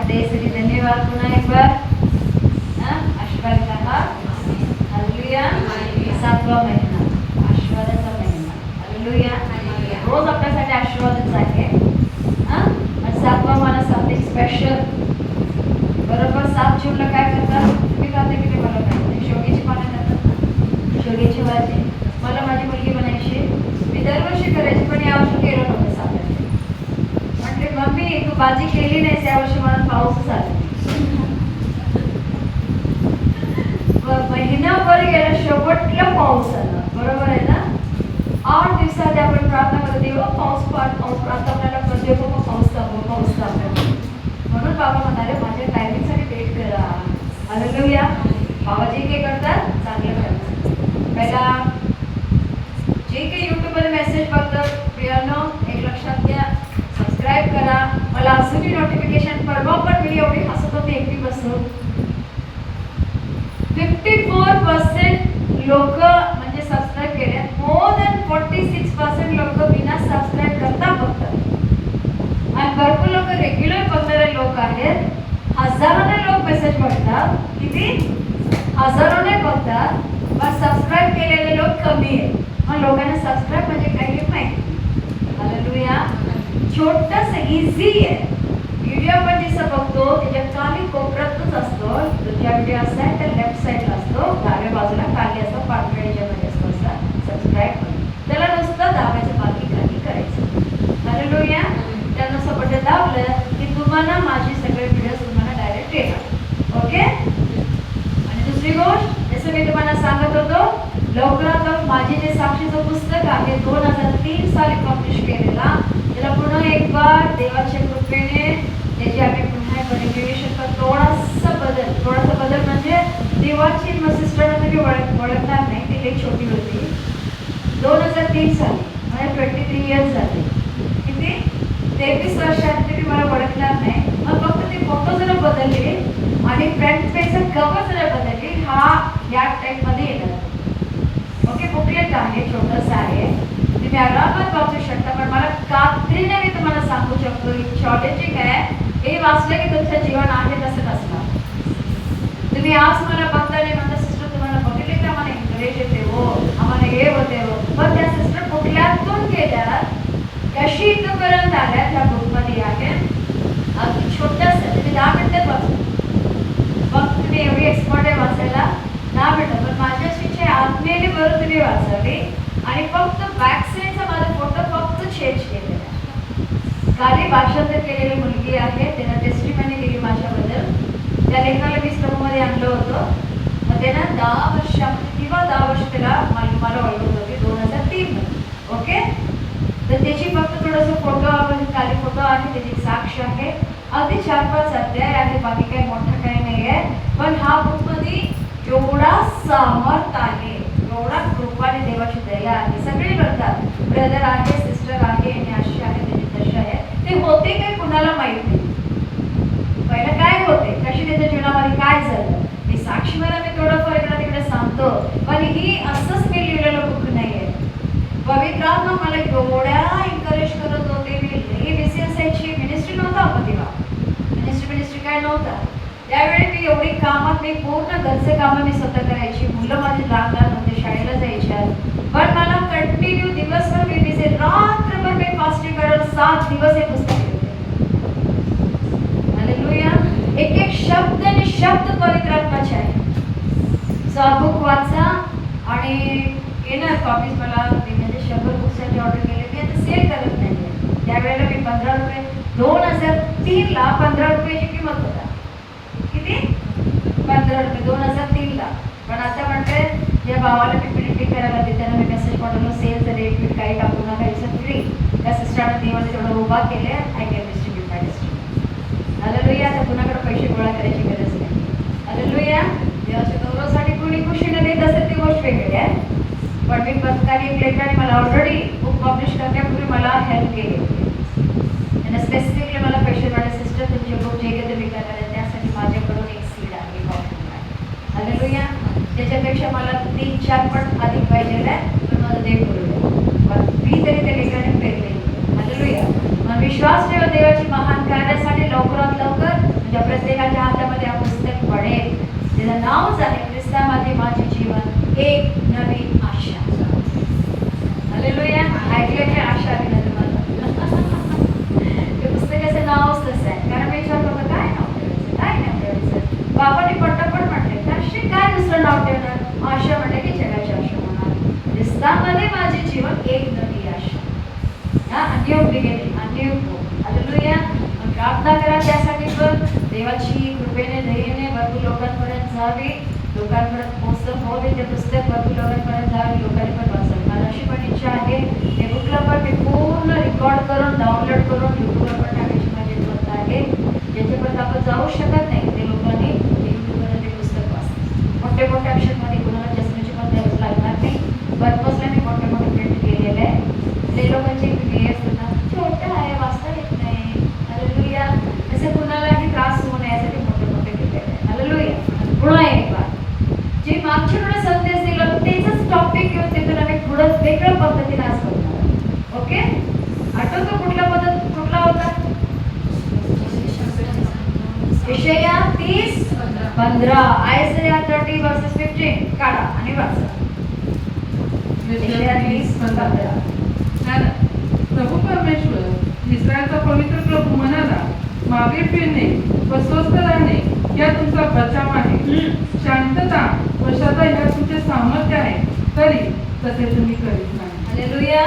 देवासाठी धन्यवाद. पुन्हा एक बार आशीर्वाद करा. हालेलुया. 7वा महिना आशीर्वादाचा महिना. हालेलुया. रोज आपल्यासाठी आशीर्वादच आहे. आणि 7वा महिना समथिंग स्पेशल. बरोबर 7 जूनला काय करतात तुम्ही खाते की मला माहिती. शेवग्याची पानं खातात ना, शेवग्याची भाजी. मला माझी मुलगी बनायची, मी दरवर्षी करायची, पण यावर्षी केलं नव्हतं. 7 म्हटले मम्मी तू भाजी केली नाही यावर्षी, मला पाऊसच आला. महिनाभर गेला, शेवटला पाऊस आला. बरोबर आहे ना. 8 दिवसात आपण प्रार्थना करतो, देवा पाऊस पाठ पाऊस प्रार्थना आपल्याला करते, बाबा पाऊस थांबव पाऊस थांबव. म्हणून बाबा म्हणाले माझ्या टायमिंगसाठी वेट करा. हालेलुया. बाबाजी काय करतात, चांगलं करतात. पहिला जे काही यूट्यूबवर मेसेज बघतात प्रियानो एक लक्षात घ्या, सबस्क्राईब करा. मला अजूनही नोटिफिकेशन परवा पण मी एवढी हसत होते एकटी बसून. 54% लोक म्हणजे सबस्क्राईब केले. मोर दॅन 46% लोक बिना सबस्क्राईब करता बघतात. आणि भरपूर लोक रेग्युलर बघणारे लोक आहेत. हजारोने लोक मेसेज बघतात. किती हजारोने बघतात, पण सबस्क्राईब केलेले लोक कमी आहेत. मग लोकांना सबस्क्राईब म्हणजे काही माहिती. हालेलुया. छोटस इझी आहे. व्हिडिओ आपण जसं बघतो त्याच्या खाली कोपऱ्यातच असतो. तुझ्या व्हिडिओ असा आहे तर लेफ्ट साईडला असतो, डाव्या बाजूला खाली असतो, पांढऱ्या याच्यामध्ये असतो असा सबस्क्राईब. त्याला नुसतं दाबायचं, बाकी खाली करायचं. हालेलुया. त्यानं असं बटन दाबलं की तुम्हाला माझे सगळे व्हिडिओ तुम्हाला डायरेक्ट येणार. ओके. आणि दुसरी गोष्ट जसं मी तुम्हाला सांगत होतो, लवकरात माझे जे साक्षीचं पुस्तक आहे 2003 साली पब्लिश केलेला, त्याला पुन्हा एक बार देवाच्या कृपेने त्याची आम्ही पुन्हा रिव्हिजन करतो. थोडासा बदल म्हणजे देवाची सिस्टरला तुम्ही ओळखणार नाही, ती एक छोटी होती. 2003 साली म्हणजे 23 इयर्स झाले. किती 23 वर्षात तुम्ही मला ओळखणार नाही. मग फक्त ते फोटो जरा बदलले आणि फ्रंट पेजचं कव्हर जरा बदलले. हा या टाईपमध्ये येणार. ओके. बुकलेट आहे, छोटंसं आहे, तुम्ही आरामात वाचू शकता. पण मला खात्रीने मी तुम्हाला सांगू शकतो चॅलेंजिंग आहे. हे वाचलं की तुमचं जीवन आहे तसं नसणार. तुम्ही आज मला बघता नाही म्हणता सिस्टर तुम्हाला बघितले की आम्हाला एन्करेज येते हो, आम्हाला हे होते हो. पण त्या सिस्टर कुठल्यातून गेल्या, कशी इथपर्यंत आल्या त्या बुकमध्ये आहे. अगदी छोटंसं तुम्ही 10 मिनिटात वाचू. मग तुम्ही एवढी एक्सपर्ट आहे वाचायला 10 मिनिटं. पण माझ्या शिक्षे आत्मेने बरोबर तुम्ही वाचावी. आणि फक्त बॅक साईडचा माझा फोटो फक्त चेंज केलेला. खाली भाषांतर केलेली मुलगी आहे, त्यानं टेस्टिमनी दिली माझ्याबद्दल. त्या लेखनाला मी समूहमध्ये आणलं होतं. मग त्यानं 10 वर्षामध्ये किंवा 10 वर्ष त्याला मला ओळखत होती 2003 मध्ये. ओके. तर त्याची फक्त थोडंसं फोटो खाली फोटो आहे, त्याची साक्ष आहे. अगदी 4-5 अध्याय आहे, बाकी काही मोठं काही नाही आहे. पण हा बुकमध्ये एवढा सामर्थ आहे, एवढा कृपाने देवाची दया आहे. सगळे म्हणतात ब्रदर आहे, सिस्टर आहे, आणि अशी आहे त्याची तशी आहे. ते होते काय कुणाला माहित नाही. पहिलं काय होते, कशी त्याच्या जीवनामध्ये काय झालं, मी साक्षी मला मी थोडंफार इकडे तिकडे सांगतो. पण ही असंच मी लिहिलेलं बुक नाही आहे. पवित्र आत्मा मला एवढ्या एन्करेज करत होते. मी बिझी असायची, मिनिस्ट्री नव्हता आपण तेव्हा, मिनिस्ट्री काय नव्हता त्यावेळी. मी एवढी कामात, मी पूर्ण घरचे कामं मी स्वतः करायची. मुलं माझी लहान होते, शाळेला जायच्या. पण मला कंटिन्यू दिवसभर मी बिझी, रात्रभर मी फास्टिंग करत 7 दिवस हे पुस्तक लिहिते. हालेलुया. एक शब्द आणि शब्द पवित्र आत्म्याचे आहे. सो हा बुक वाचा आणि येणार कॉपीज. मला म्हणजे 100 बुक्ससाठी ऑर्डर केले. मी आता सेल करत नाही. त्यावेळेला मी 15 रुपये 2003 ला 15 रुपयाची किंमत होता. किती 15 रुपये 2003 ला. पण आता म्हणते ज्या भावाला मी प्रिंटिंग करायला लागते त्यांना मी मेसेज पाठवलं, सेलचं रेट काही टाकू नका, इट्स फ्री. त्या सिस्टरने देवाने तेवढं उभा केले. I can distribute my distribute. Hallelujah. तर कुणाकडे पैसे गोळा करायची गरज नाही. हालेलुया. देवाच्या गौरवासाठी कोणी खुशीने देत असेल ती गोष्ट वेगळी आहे. पण मी पत्काने एक लेखनाने मला ऑलरेडी बुक पब्लिश करण्यापूर्वी मला हेल्प केली होती. त्यांना स्पेसिफिकली मला पैसे वाढले, सिस्टर तुमची बुक जे काही तुम्ही करणार आहे त्यासाठी माझ्याकडून एक सीड आहे. हालेलुया. त्याच्यापेक्षा मला 3-4 पट अधिक पाहिजे आहे, पण माझं देव करू. पण मी तरी त्या लेखनाने पेरले. हालेलुया. मग विश्वास ठेवा देवाची महान कार्यासाठी लवकरात लवकर म्हणजे पोहोचावी, लोकांपर्यंत पोहोचलं हवे ते पुस्तक भरपूर लोकांपर्यंत जावे, लोकांनी पण वाचावे. माझी अशी पण इच्छा आहे ते बुकला पण मी पूर्ण रेकॉर्ड करून डाउनलोड करून यूट्यूबवर पण टाकायची माझी मत आहे. ज्याच्यापर्यंत आपण जाऊ शकत नाही ते लोकांनी यूट्यूबवर ते पुस्तक वाचतात. मोठे मोठे अक्षरमध्ये कोणाला चष्म्याची पण गरज लागणार नाही. पर्पजला मी मोठे मोठे प्रिंट केलेले आहे. ते लोकांचे हे असतं ना, छोटं आहे वाचता येत नाही, हालेलुया, तसे कुणालाही त्रास होऊ नये यासाठी मोठे मोठे केलेले आहे. हालेलुया. पुन्हा एक बार जे मागच्या वेळेस संदेश दिला तेच टॉपिक घेऊन तिथून आम्ही थोडं वेगळ्या पद्धतीने आज करणार. ओके, आठवतो कुठला होता? यशाया 30:15, आयसाया 30:15 काढा आणि वाचा. यशाया 30:15. प्रभू परमेश्वर इस्रायलचा पवित्र प्रभू म्हणाला, मागे फिरणे व स्वस्थ राहणे या तुमचा बचाव आहे. शांतता व श्रद्धा ह्या तुमचे सामर्थ्य आहे, तरी तसे तुम्ही करीत नाही. हालेलुया.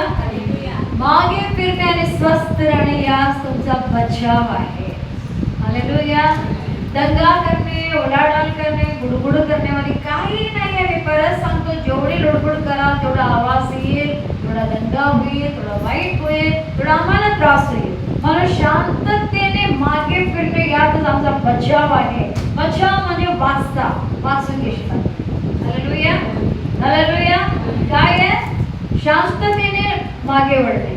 मागे फिरणे आणि स्वस्थ राहणे यास तुमचा बचाव आहे. हालेलुया. दंगा करणे, ओलाढाल करणे, गुडगुड करण्यामध्ये काही नाही आहे. मी परत सांगतो, जेवढी लुडबुड कराल तेवढा आवाज येईल, थोडा दंगा होईल, थोडा वाईट होईल, थोडा आम्हाला त्रास होईल. म्हणून शांततेने मागे फिरणे यातच आमचा बचाव आहे. बचाव म्हणजे वाचून घेतात. हालेलुया. हालेलुया. काय आहे? शांततेने मागे वळणे,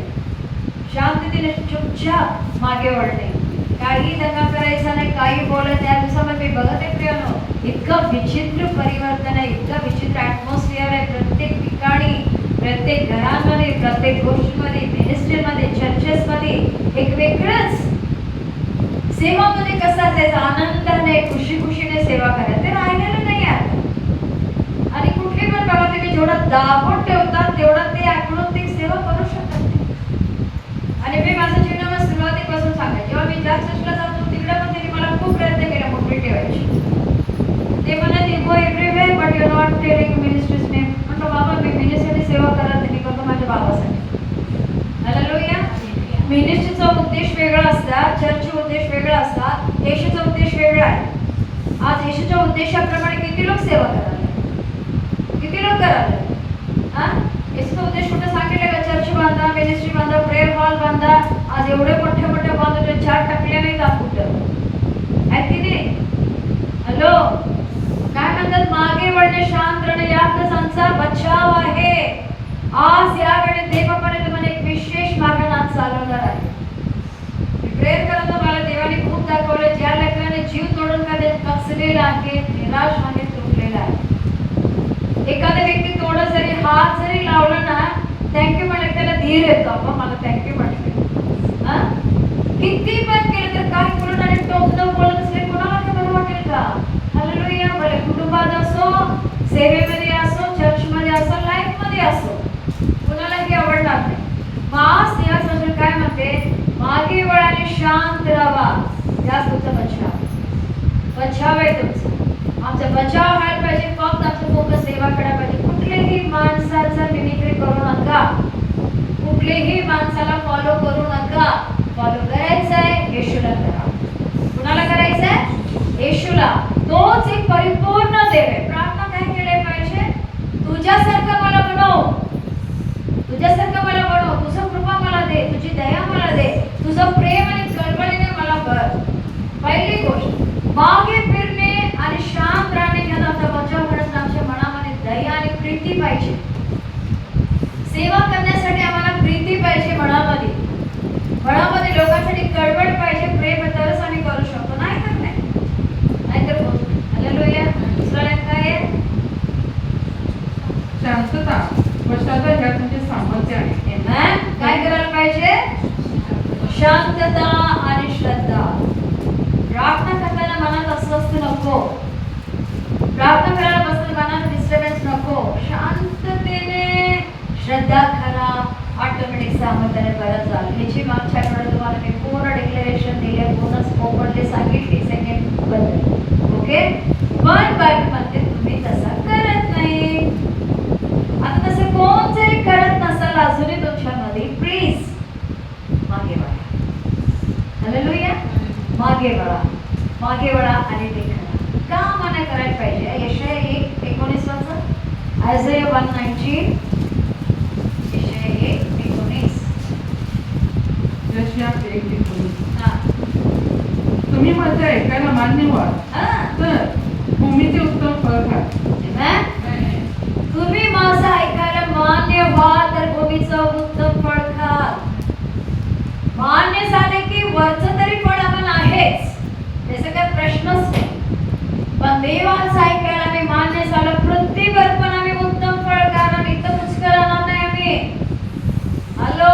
शांततेने चुपचाप मागे वळणे, काही दंगा करायचा नाही, काही बोलत. त्या दिवसामध्ये मी बघत आहे प्रियानो, इतकं विचित्र परिवर्तन आहे, इतकं विचित्र ॲटमॉस्फिअर आहे प्रत्येक ठिकाणी, प्रत्येक घरांमध्ये, प्रत्येक गोष्टीमध्ये, मिनिस्ट्रीमध्ये, चर्चेसमध्ये. एक वेगळंच सेवामध्ये कसं असायचं, आनंदाने खुशीने सेवा करायला, ते राहिलेलं नाही आता. आणि कुठली पण बघा तुम्ही जेवढा दाबून ठेवतात तेवढा ते आकडून ती सेवा करू शकत नाही. आणि मी माझ्या जीवनामध्ये सुरुवातीपासून सांगायचे, जेव्हा मी ज्या चर्चला जातो तिकडे पण त्यांनी मला खूप प्रयत्न केला मोकळी ठेवायची. ते म्हणत you go everywhere but you not telling ministries name. म्हटलं बाबा मी मिनिस्ट्रीची सेवा करत नाही, करतो माझ्या बाबासाठी. हालेलुया. मिनिस्ट्रीचा उद्देश वेगळा असतात, चर्चचा उद्देश वेगळा असतात, येशूचा उद्देश वेगळा आहे. आज येशूच्या उद्देशाप्रमाणे किती लोक सेवा करायला, किती लोक करायला. येशूचा उद्देश कुठं सांगितलं का? चर्च बांधा, मिनिस्ट्री बांधा, प्रेयर हॉल बांधा. आज एवढे मोठे बांधले, 4 टाकले नाही जात कुठं आहेत की नाही? हॅलो, काय म्हणतात? मागे वळणे, शांत राहणे यातच आमचा बचाव आहे. आज यावेळी देवबापाने तुम्हाला एक विशेष मार्गाने आज चालवणार आहे. प्रेयर करत मला देवाने खूप दाखवलं, ज्या लेकराने जीव तोडून का कचलेला आहे, निराश आणि तुटलेला आहे. एखाद्या व्यक्ती थोडं जरी हात जरी लावला ना, थँक्यू म्हणलं त्याला धीर येतो. आपण मला थँक्यू म्हटलं, किती पण केलं तर काय बोलून आणि टोकणं बोलत असले कोणाला ते बरं वाटेल का? हालेलुया. भले कुटुंबात असो, सेवेमध्ये असो, चर्चमध्ये असो, लाईफमध्ये असो, कुणालाही आवडणार नाही. मास या सजून काय म्हणते? मागे वळाने शांत राहा, याच तुमचा बचाव आहे तुमचा. आमचा बचाव व्हायला पाहिजे, फक्त आमचं फोकस सेवा करायला पाहिजे. कुठल्याही माणसाचा मिमिक्री करू नका, कुठल्याही माणसाला फॉलो करू नका. फॉलो करायचं आहे येशूला करा. कुणाला करायचं आहे? येशूला. तोच एक परिपूर्ण देव आहे. प्रार्थना काय केले पाहिजे? तुझ्यासारखं मला बनव, तुझ्यासारखं मला बनव, तुझं कृपा मला दे, तुझी दया मला दे, तुझं प्रेम आणि कळवळीने मला कर. पहिली गोष्ट मागे फिरणे आणि शांत राहणे ह्यात आमचा बचाव होण्यासाठी आमच्या मनामध्ये दया आणि प्रीती पाहिजे. सेवा करण्यासाठी आम्हाला प्रीती पाहिजे मनामध्ये लोकांसाठी कळवळ पाहिजे, प्रेम, तरच आम्ही करू शकतो. नाही तर नाहीतर हालेलुया. दुसरा काय आहे? शांतता व श्रद्धा ह्या तुमचे सामर्थ्य आहे. आमेन. काय करायला पाहिजे? शांतता आणि श्रद्धा. प्रार्थना करताना मनात अस्वस्थ नको, प्रार्थना करायला बसताना मनात डिस्टर्बन्स नको. शांततेने श्रद्धा करा, ऑटोमॅटिक सामर्थ्याने परत जाल. ह्याची मागच्या आठवड्यात तुम्हाला मी पूर्ण डिक्लेरेशन दिले, पूर्ण स्पोकनली सांगितली सेकंड बद्दल. ओके, पण बायबल म्हणते तुम्ही तसा करत नाही. आता तसं कोण जरी करत नसाल अजूनही तुमच्यामध्ये, प्लीज मागे वळा. हालेलुया. मागे वळा आणि ते करा. का मना करायला पाहिजे? यशाया 1:19 वाचा. आयझाया 1:19. यशाया 1:19. यशाया 1:19. हा. तुम्ही माझ्या ऐकायला मान्य व्हा हा. तर भूमीचे उत्तम फळ खा. Amen? तुम्ही माझं ऐकायला मान्य व्हा तर भूमीचं उत्तम फळ खा. मान्य झाले की वरचं तरी फळ आपण आहेच, त्याचा काही प्रश्नच नाही. पण देवाचं ऐकायला मी मान्य झालं, पृथ्वीवर पण आम्ही उत्तम फळ खाणार, इथं पुष्कळ राहणार नाही आम्ही. हॅलो,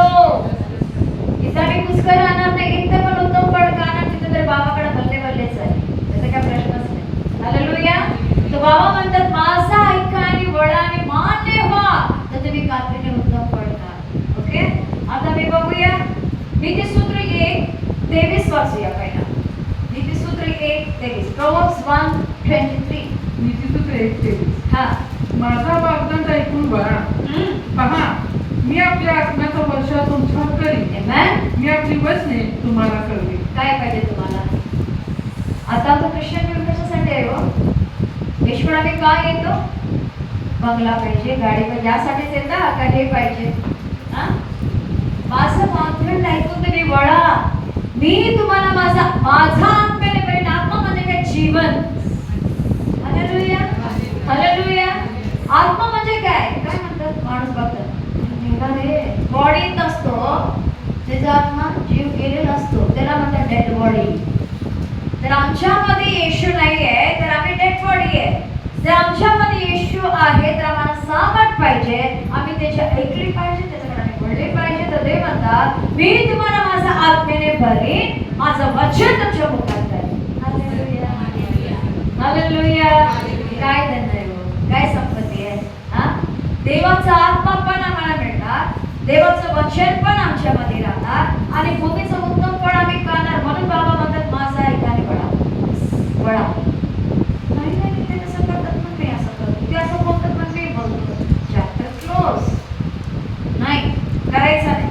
इथं आम्ही पुष्कळ राहणार नाही, इथं पण उत्तम फळ खाणार. तिथं तर बाबाकडे बल्ले बल्लेच आहे, त्याचा काही प्रश्नच नाही. हालेलुया. तो बाबा म्हणतात माझा ऐका आणि वळा आणि मान्य व्हा तर तुम्ही खात्रीने उत्तम फळ खा. ओके, आता मी बघूया नीतिसूत्र 1:23 वाचूया पहिला. नीतिसूत्र 1:23. Proverbs 1:23. नीतिसूत्र 1:23. हा. माझा वाग्दान ऐकून वळा. पहा, मी आपल्या आत्म्याचा वर्षा तुमच्यावर करीन. Amen. मी आपली वचने तुम्हाला कळवी. काय पाहिजे तुम्हाला? आता तो ख्रिश्चन कशासाठी आहे हो? ईश्वर आम्ही काय येतो? बंगला पाहिजे, गाडी पाहिजे, यासाठीच येता का हे पाहिजे? हा? माझं वाग्दान ऐकून तुम्ही वळा, मी तुम्हाला माझा आत्म्याने करीन. आत्मा म्हणजे काय? जीवन. हालेलुया. हालेलुया. आत्मा म्हणजे काय? काय म्हणतात माणूस बघतात रे, बॉडीत नसतो, त्याचा आत्मा जीव गेलेला असतो, त्याला म्हणतात डेड बॉडी. जर आमच्यामध्ये येशू नाहीये तर आम्ही डेड बॉडी आहे. जर आमच्यामध्ये येशू आहे तर आम्हाला सामर्थ पाहिजे, आम्ही त्याची ऐकली पाहिजे, त्याच्याकडे आम्ही वळले पाहिजे. तर ते म्हणतात मी तुम्हाला माझा आत्म्याने भरीन, माझं वचन तुमच्या मुखात करेन. हालेलुया. हालेलुया. काय धन्य आहे हो, काय संपत्ती आहे. हा, देवाचा आत्मा पण आम्हाला मिळणार, देवाचं वचन पण आमच्यामध्ये राहणार आणि भूमीचं उत्तम फळ आम्ही खाणार. म्हणून बाबा म्हणतात माझा ऐका आणि वळा. वळा. नाही नाही, ते तसं करतात पण मी असं करतो, ते असं बोलतात पण मी बोलतो. Chapter close. नाही करायचं नाही.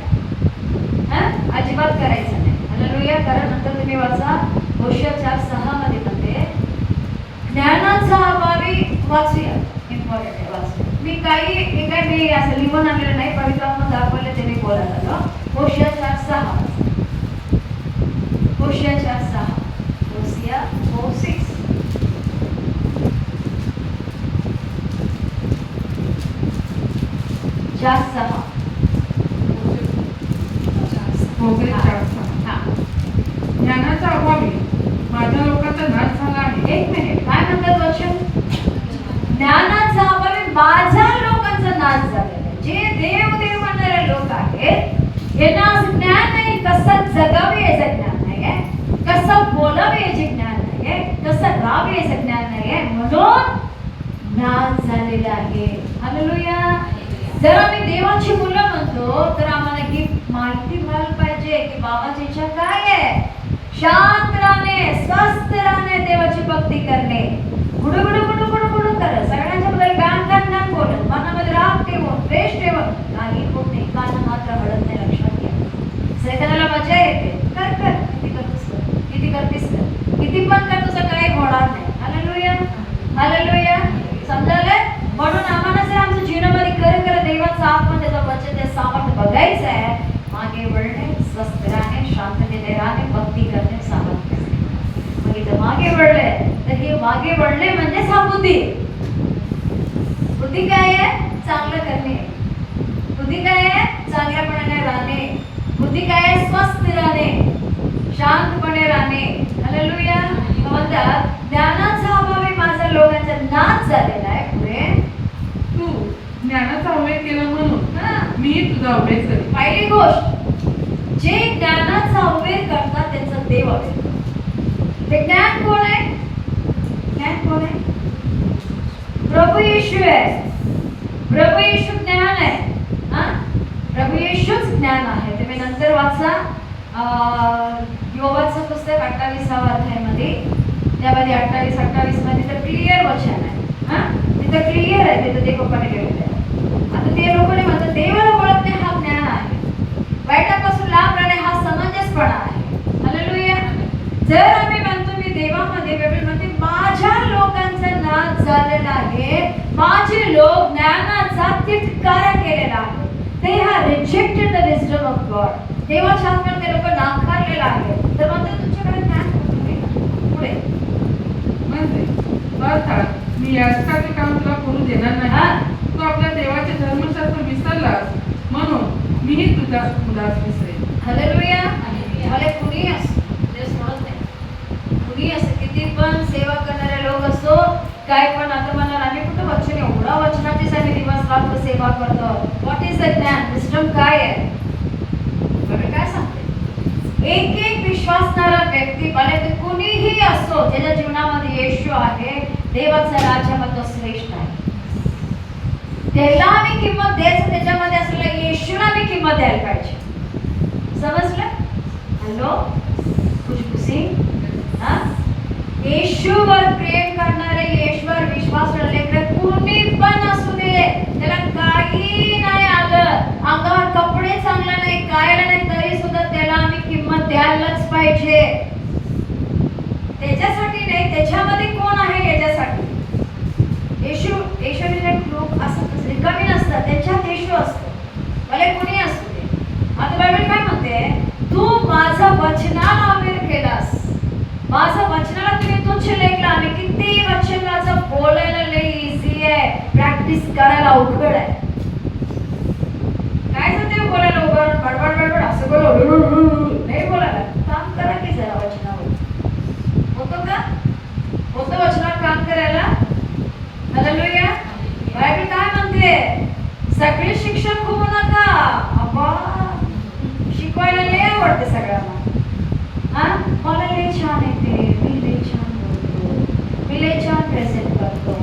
हा, अजिबात करायचं नाही. हालेलुया. कारण नंतर तुम्ही वाचा होशेया 4:6 मध्ये म्हणते ज्ञानाचा अभावी. वाचूया, इम्पॉर्टंट आहे, वाचूया. मी मी असं लिहून आणलेलं नाही, पवित्र आत्मा दाखवलं ते मी बोलत आलो. होशेया 4:6. होशेया 4:6. होशेया 4:6. होगरे 4:6. हा. ज्ञानाचा अभावी माझ्या लोकांचा नाश झाला आहे. एक मिनिट, काय म्हणतात वचन? ज्ञानाचा अभावी माझ्या लोकांचा नाश झालेला आहे. जे देव देव म्हणणारे लोक आहेत यांना ज्ञान नाही, कसं जगावे याचं ज्ञान नाहीये, कसं बोलावे याचे ज्ञान नाहीये, कसं राहावे याचं ज्ञान नाहीये, म्हणून नाश झालेला आहे. हालेलुया. जर आम्ही देवाची मुलं म्हणतो तर आम्हाला ही माहिती व्हायला पाहिजे की बाबाची इच्छा काय आहे. शांत राहणे, स्वस्थ राहणे, देवाची भक्ती करणे, गुडू गुडू गुडू गुडू गुडू करत सगळ्यांच्या बद्दल गाण गाण गाण बोलत, मनामध्ये राग ठेवून, द्वेष ठेवून काही होत नाही. कान मात्र हळत नाही, लक्षात घ्या. सैतानाला मजा येते, कर कर, किती करतोस कर, किती करतेस कर, किती पण कर, तुझं काही होणार नाही. हालेलुया. हालेलुया. समजायलंय? म्हणून आम्हाला जर आमच्या जीवनामध्ये खरं खरं देवाचं आत्मा, त्याचं वचन, ते सामर्थ्य बघायचं आहे, मागे वळणे, स्वस्थ राहणे, शांततेने राहणे, भक्ती करणे, सामर्थ्य. मग इथं मागे वळले तर हे मागे वळणे म्हणजेच हा बुद्धी. बुद्धी काय आहे? चांगलं करणे. बुद्धी काय आहे? चांगल्यापणाने राहणे. बुद्धी काय आहे? स्वस्थ राहणे, शांतपणे राहणे. हालेलुया. म्हणतात ज्ञानाचा अभावी माझ्या लोकांचा नाश झालेला आहे. पुढे तू ज्ञानाचा अवय केला म्हणून मी तुझा अवय करेन. पहिली गोष्ट, जे ज्ञानाचा अवैध करतात त्यांचा देव अवैध. ते ज्ञान कोण आहे? ज्ञान कोण आहे? प्रभू येशू आहे. प्रभू येशू ज्ञान आहे. हा, प्रभू येशूच ज्ञान आहे. तुम्ही नंतर वाचा योबाचं पुस्तक 28व्या अध्यायामध्ये, त्यामध्ये 28 मध्ये तर क्लिअर वचन आहे. हा, तिथं क्लिअर आहे, तिथं ते पप्पाने लिहिलेलं आहे. आता ते लोकांनी म्हणतात देवाला ओळखणे हा ज्ञान आहे, वाईटापासून लांब राहणे हा समंजसपणा आहे. हालेलुया. जर आम्ही म्हणतो मी देवामध्ये बायबलमध्ये माझ्या लोकांचा नाश झालेला आहे, माझे लोक ज्ञानाचा तिटकारा केलेला आहे. They have rejected the wisdom of God. देवाच्या आत्म्यात ते लोक नाकारलेला आहे. तर म्हणतात तुमच्याकडे ज्ञान नाही. पुढे म्हणजे अर्थात मी याचकाचे काम तुला करू देणार नाही. तू आपल्या देवाचे धर्मशास्त्र विसरलास म्हणून मीही तुझा उदास विसरेन. हालेलुया. भले कुणी असो, देव सोडत नाही. कुणी असो, किती पण सेवा करणारे लोक असो, काय पण. आता म्हणाल आम्ही कुठं वचन, एवढा वचनाचीच आम्ही दिवस रात्र सेवा करतो. व्हॉट इज द ज्ञान? विस्डम काय आहे? बरं काय सांगते? एक एक विश्वासणारा व्यक्ती, भले ते कुणीही असो, ज्याच्या जीवनामध्ये येशू आहे, देवाचा राज्यामध्ये तो श्रेष्ठ आहे. त्याला आम्ही किंमत द्यायचं, त्याच्यामध्ये असलेल्या येशूला आम्ही किंमत द्यायला पाहिजे. समजलं? हॅलो, खुशी हा? येशूवर प्रेम करणारे, येशूवर विश्वास ठेवणारे कुणी पण असू दे, त्याला काही नाही आलं, अंगावर कपडे चांगला नाही, काय नाही, तरी सुद्धा त्याला आम्ही किंमत द्यायलाच पाहिजे. त्याच्यासाठी नाही, त्याच्यामध्ये कोण आहे याच्यासाठी. येशू लोक असतात, रिकामी नसतात, त्यांच्यात येशू असतो. भले कोणी असू दे. आता बायबल काय म्हणते? तू माझा वचनाला अमीर केलास, माझा वचनाला तुम्ही तुच्छ लेखला. आणि किती वचनाचं बोलायला लई इझी आहे, प्रॅक्टिस करायला अवघड आहे. काय सांगते बोलायला? उभं बडबड बडबड असं बोल नाही बोलायला. काम करा की जरा वचनावर. होतो का? होतं वचनावर काम करायला? हालेलुया. बायबल काय म्हणते? सगळे शिक्षक होऊ नका. अब्बा, शिकवायला लय आवडते सगळ्यांना. हा, मला लय छान येते, मी लय छान बोलतो, मी लय छान प्रेझेंट करतो.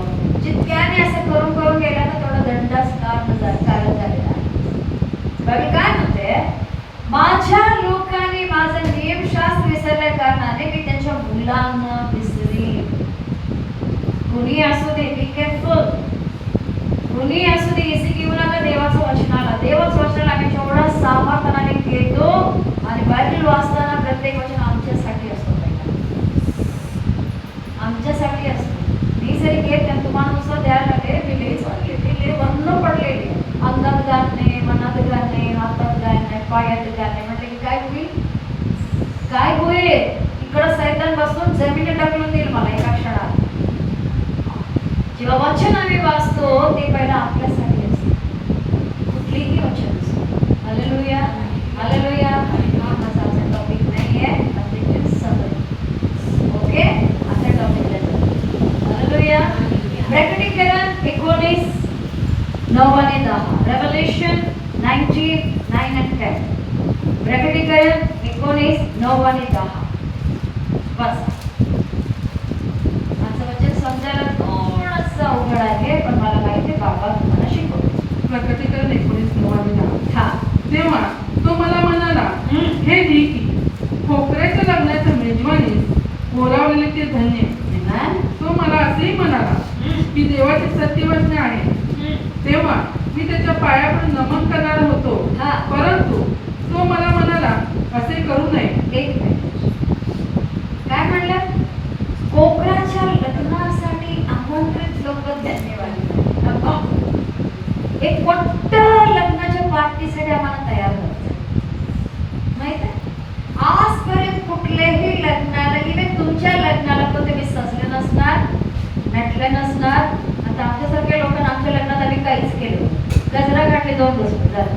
जितक्याने असं करून करून गेला ना, तेवढा दंडाच कारण झालेला आहे. बायबल काय म्हणते? माझ्या लोकांनी माझं नियमशास्त्र विसरल्या कारणाने मी त्यांच्या मुलांना विसरीन. कुणी असू दे, बी केअरफुल. कुणी असू दे, इसी घेऊ नका देवाचं वचनाला. देवाचं वचनाला आम्ही जेवढा सामर्थ्याने घेतो, आणि बायबल वाचताना प्रत्येक वचन आमच्यासाठी असतो. आमच्यासाठी असतो. मी जरी घेत आणि तुम्हाला नुसतं द्यायला लागले, मी लेच वाढले, मी ले वर्ण पडलेले, अंगात घालणे, मनात घालणे, हातात घालणे, पायात घालणे. म्हटलं की काय होईल? काय होईल? इकडं सैतान बसून जमिनी टाकून देईल मला एका क्षणात. जेव्हा वचन आम्ही वाचतो, ते पहिला आपल्यासाठी असतं. कुठलीही वचन असतो. Hallelujah, hallelujah. हा माझा असा टॉपिक नाही आहे, अतिशय सवय. ओके, आता टॉपिकला जाऊ. हालेलुया. प्रकटीकरण 19:9 आणि 10. Revelation 19:9 and 10. प्रकटीकरण 19:9 आणि 10. बस माझं वचन समजायला थोडंसं अवघड आहे, पण मला माहिती आहे बाबा तुम्हाला शिकवतो. प्रकटीकरण 19:9 आणि 10. हा. तेव्हा तो मला म्हणाला, हे ठीक, खोकऱ्याच्या लग्नाच्या मेजवानीस बोलावलेले ते धन्य. तो मला असेही म्हणाला की देवाचे सत्यवचने आहे. तेव्हा मी त्याच्या पायावर नमन करणार होतो, परंतु तो मला म्हणाला, असे करू नये. एक मिनिट, काय म्हणलं? कोकणाच्या लग्नासाठी आमंत्रित लोक धन्यवाद. एक मोठ्या लग्नाच्या पार्टीसाठी आम्हाला तयार व्हायचं. माहित आहे? आजपर्यंत कुठल्याही लग्नाला, इव्हन तुमच्या लग्नाला पण तुम्ही सजले नसणार, नटले नसणार. आता आमच्यासारख्या लोकांना आमच्या लग्नात आम्ही काहीच केलं, गजरा काढले 2 दिवस झालं.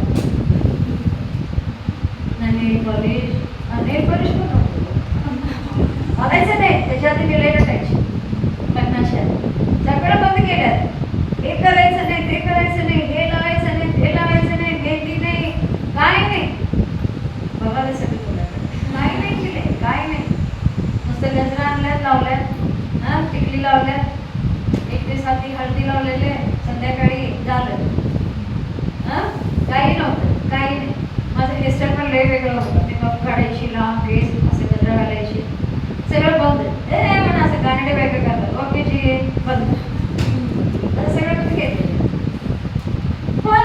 नेल पॉलिश पण घालायचं नाही, त्याच्या आधी मी लेट टाकायची. लग्नाच्या सगळं बंद केलं. हे करायचं नाही, ते करायचं नाही, हे लावायचं नाही, ते लावायचं नाही, मेहंदी नाही, काय नाही. बघा सगळं काय नाही केले, काय नाही. नुसतं गजरा आणल्यात, लावल्यात, हा, टिकली लावल्यात, 1 दिवस आधी हळदी लावलेले, संध्याकाळी झालं. हा, काही नव्हतं, काही नाही. माझं हेअरस्टाईल पण लय वेगळं होतं. मी मग काढायची, लांब केस, असं गजरा घालायची, सगळं बंद. म्हणा असं गाणडे बायका करतात, ओके जी, बंद. सगळं बंद घेतलं. पण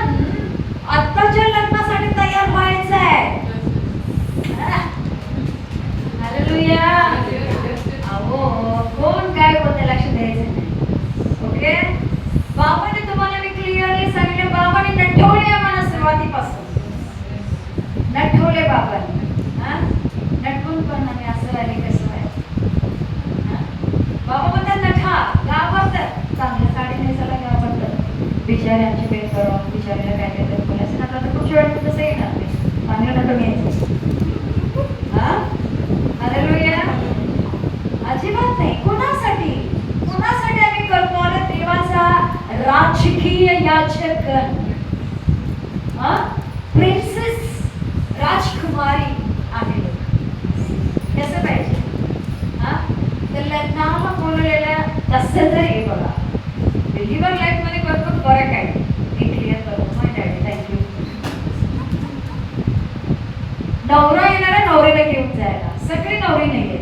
आत्ताच्या लग्नासाठी तयार व्हायचं आहे. हालेलुया. अहो बिचारे आमचे पेट करून बिचारीला काय काय तरी बोलायचं ना, आता पुढच्या वेळेस तसं येणार नाही, चांगलं नटून यायचं. हा, हालेलुया. अजिबात नाही. कोणासाठी कोणासाठी आम्ही करतो? अरे देवाचा राजकीय याचक, प्रिन्सेस, राजकुमारी आहे लोक. कसं पाहिजे? हा, तर लग्नाला बोलवलेलं तसं तर हे बघा, बिलिव्हर लाईफ मध्ये भरपूर फरक आहे. मी क्लिअर करतो माहिती आहे. थँक्यू. नवरा येणार आहे नवरीला घेऊन जायला, सगळी नवरी नाही आहे.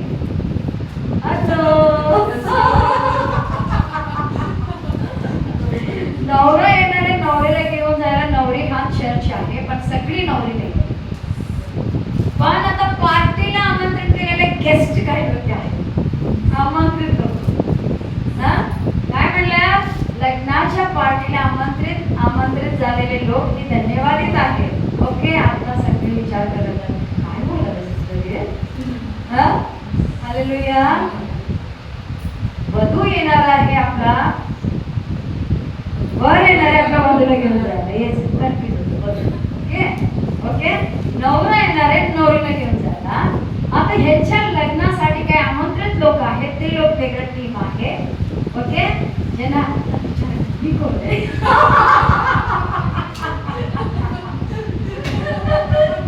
नवरा येणार आहे नवरीला घेऊन जायला, नवरी हा चर्च आहे, पण सगळी नवरी नाही. पण आता पार्टीला आमंत्रित केलेले गेस्ट काय होते आहेत, आमंत्रित करतो. हा, काय म्हणल्या? लग्नाच्या पार्टीला आमंत्रित झालेले लोक हे धन्यवादित आहेत. ओके, आता सगळे विचार करत काय बोलत? हालेलुया. वधू येणार आहे आपला, वर येणार आहे आपल्या वधूला घेऊन जायला. हेच कन्फ्युज होतं. ओके ओके, नवरा येणार आहे नवरीला घेऊन जायला. आता ह्याच्या लग्नासाठी काय आमंत्रित लोक आहेत, ते लोक वेगळं टीम आहे. ओके, ज्यांना मी कोण आहे?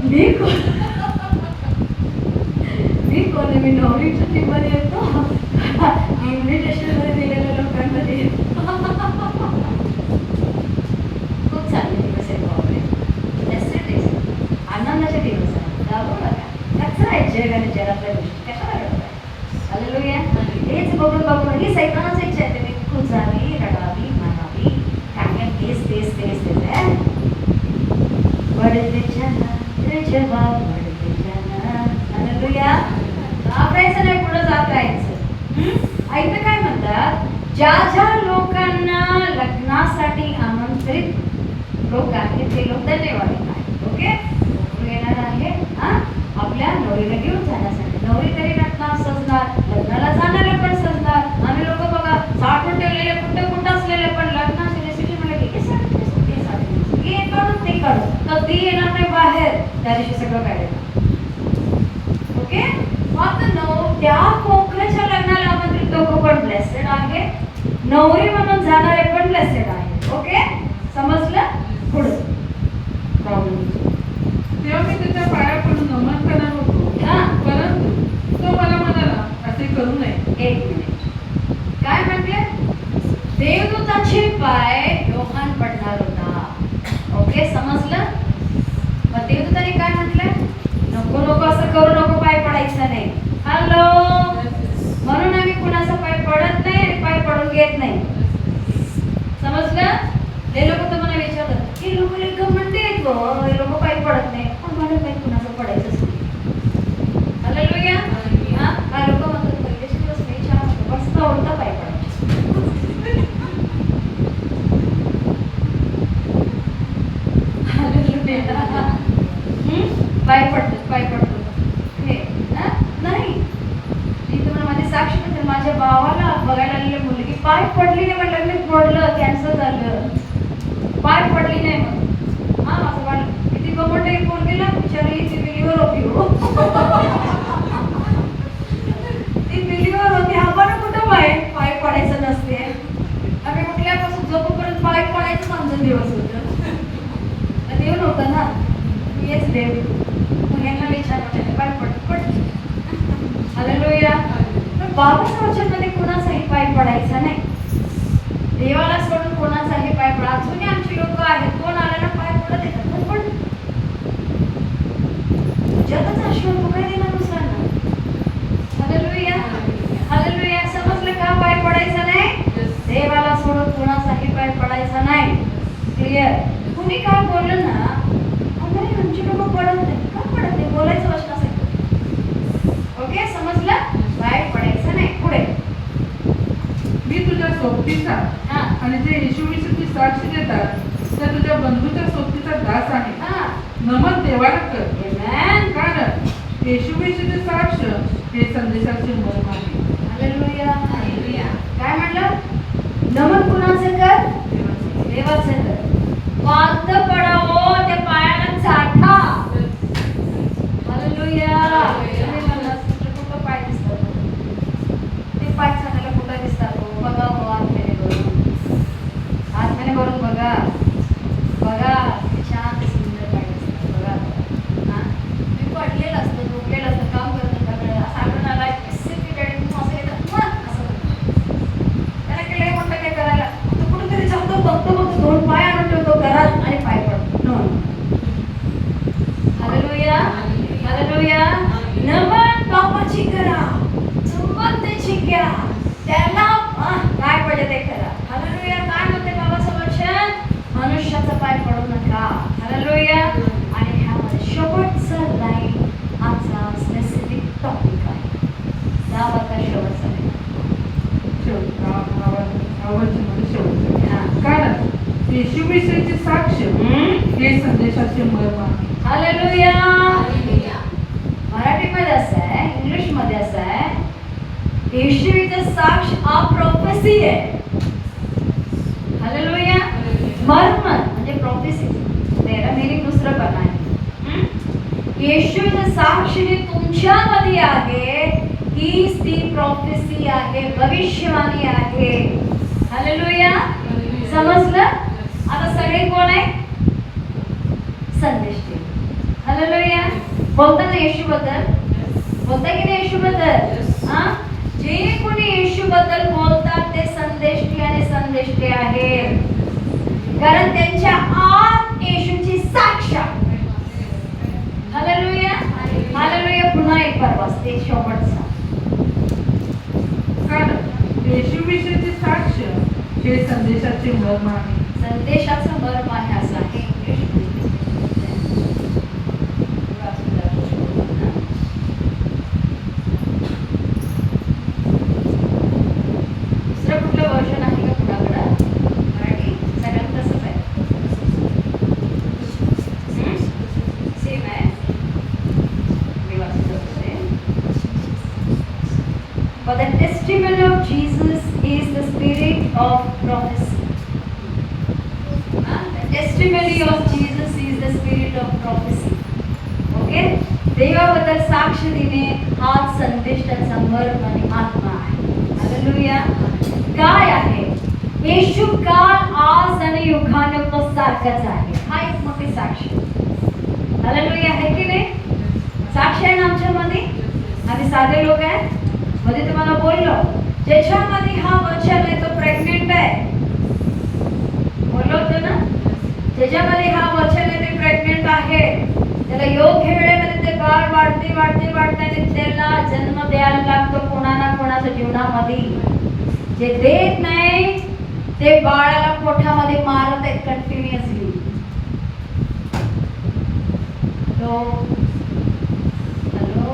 मी कोण आहे? मी नवरीच्या टीम मध्ये येतो, इन्व्हिटेशन मध्ये दिलेल्या लोकांमध्ये येतो. खूप चांगले दिवस आहेत बाबा, आनंदाचे दिवस आहेत. दाबू नका, कचरा आहे जग आणि जगातल्या गोष्टी कशाला घडत आहे? हालेलुया. हेच बघून बघून ही सैतानाची इच्छा आहे, तुम्ही खुजावी, रडावी, म्हणावी, काय तेच तेच तेच तेच आहे. पडते जना रे जवाब, पडते जना. हालेलुया. घाबरायचं नाही, पुढे जात राहायचं. ऐकतं काय म्हणतात? ज्या ज्या लोकांना लग्नासाठी आमंत्रित लोक आहेत ते लोक धन्यवादित आहेत. ओके, येणार आहे आपल्या नवरीला घेऊन जाण्यासाठी. नवरी तरी नटणार, सजणार, लग्नाला जाणारे पण सजणार. आम्ही लोक बघा साठवून ठेवलेले कुठं असलेले, पण लग्नाची रेसिपी म्हणजे हे काढून ते काढून कधी येणार नाही बाहेर, त्या दिवशी सगळं काढायचं. ओके, आता त्या कोकणाच्या लग्नाला आमंत्रित लोक पण ब्लेसेड आहे, नवरी म्हणून जाणारे पण ब्लेसेड आहे. ओके, समजलं? पुढे तेव्हा मी त्याच्या पाया पडून नमन करणार होतो, परंतु तो मला म्हणाला, असे करू नये. एक मिनिट, काय म्हटले? देवदूताचे पाय योहान पडणार होता. ओके, समजलं? मग देवदूताने काय म्हटलं? नको नको, असं करू नको, पाय पडायचं नाही. हॅलो, म्हणून आम्ही कुणाचा पाय पडत नाही आणि पाय पडून घेत नाही. समजलं? हे लोक तर मला विचारतात, हे लोक म्हणते हे लोक पाय पडत नाही, पण म्हणत नाही कुणाचं पडायचंच नाही. हालेलुया. हा, लोक म्हणतात पहिल्याचे दिवस नाही छान होतं, बसता उडता पाय पडायचे. पाय पडतो हे नाही. मी तुम्हाला माझी साक्ष देते, माझ्या भावाला बघायला आलेली मुलगी पाय पडली नाही, म्हटलं मी पडलं, कॅन्सर झालं, पाय पडली नाही. मग माझं बाळ किती गमटे फोन केला, बिचारी ती बिलीवर होती. हो, ती बिलीवर होती. आम्हाला कुठं पाय पडायचं नसते. आम्ही कुठल्यापासून झोपूपर्यंत पाय पडायचं समजून दिवस होतं. देव नव्हतं ना, हेच देव. मग यांना विचार पाय पड. हालेलुया. पण बाबाच्या वचनामध्ये कुणाचाही पाय पडायचा नाही, देवाला सोडून कोणाचाही पाय पडा. अजूनही आमची लोक आहेत, कोण आल्याला पाय पडत येतात, पण तुझ्यातच आशीर्वाद तू काय देणार दुसऱ्यांना? हालेलुया. हालेलुया. समजलं का? पाय पडायचा नाही, देवाला सोडून कोणाचाही पाय पडायचा नाही. क्लिअर? कुणी काय बोललं ना, आमची लोक पडत नाही, का पडत नाही? बोलायचं वचनासाठी. ओके, समजलं? पाय पडायचं नाही. पुढे, मी तुझ्या सोबतीचा आणि जे येशूविषयीची साक्ष देतात त्या तुझ्या बंधूच्या सोबतीचा दास आहे. नमन देवाला कर, कारण येशूविषयीची साक्ष हे संदेशाचे मर्म आहे. हालेलुया. काय म्हटलं? नमन कुणाचं कर? देवाचं. येशूविषयीची साक्ष हे संदेशाचे मर्म आहे. हालेलुया. मराठीमध्ये असं आहे, इंग्लिशमध्ये असं आहे, येशूचं साक्ष हा प्रोफेसी आहे. हालेलुया. मर्म म्हणजे प्रोफेसी, त्याला मीनिंग दुसरं पण आहे. येशूचं साक्ष जे तुमच्यामध्ये आहे हीच ती प्रोफेसी आहे, भविष्यवाणी आहे. हालेलुया. समजलं? आता सगळे कोण आहे? संदेश देव. हालेलुया. बोलता ना येशू बद्दल? बोलता की नाही येशू बद्दल? हा? जे कोणी येशू बद्दल बोलतात ते संदेष्टी आणि संदेष्टे आहेत, कारण त्यांच्या आत येशूची साक्ष आहे. हालेलुया. हालेलुया. पुन्हा एक बार वाचते शेवटचा. कारण येशूविषयीची साक्ष हे संदेशाचे मर्म आहे. संदेशाचं मर्म आहे असं आहे इंग्लिशमध्ये. दुसरं कुठलं वर्जन आहे का कुणाकडं? मराठी सगळ्यांत तसंच आहे, सेम आहे. मी वाचत असते. But the testimony of Jesus is the spirit of prophecy. The testimony of Jesus is the spirit of prophecy. Okay? देवाबद्दल साक्ष देणे हाच संदेशाचा मर्म आणि आत्मा आहे. हालेलुया. काय आहे? येशू काल आज आणि युगानुयुग सारखाच आहे. हा एक मोठी साक्ष. हालेलुया. आहे की नाही? साक्ष आहे ना आमच्यामध्ये. आम्ही साधे लोक आहे. मध्ये तुम्हाला बोललो, ज्याच्यामध्ये हा वचन आहे तो प्रेग्नेंट आहे. बोललो होतो ना, ज्याच्यामध्ये हा वचन आहे ते प्रेग्नेंट आहे. त्याला योग्य वेळेमध्ये ते बाळ वाढते वाढते वाढते आणि त्याला जन्म द्यायला लागतो कोणा ना कोणाच्या जीवनामध्ये. जे देत नाही ते बाळाला पोटामध्ये मारत आहेत कंटिन्युअसली. तो हॅलो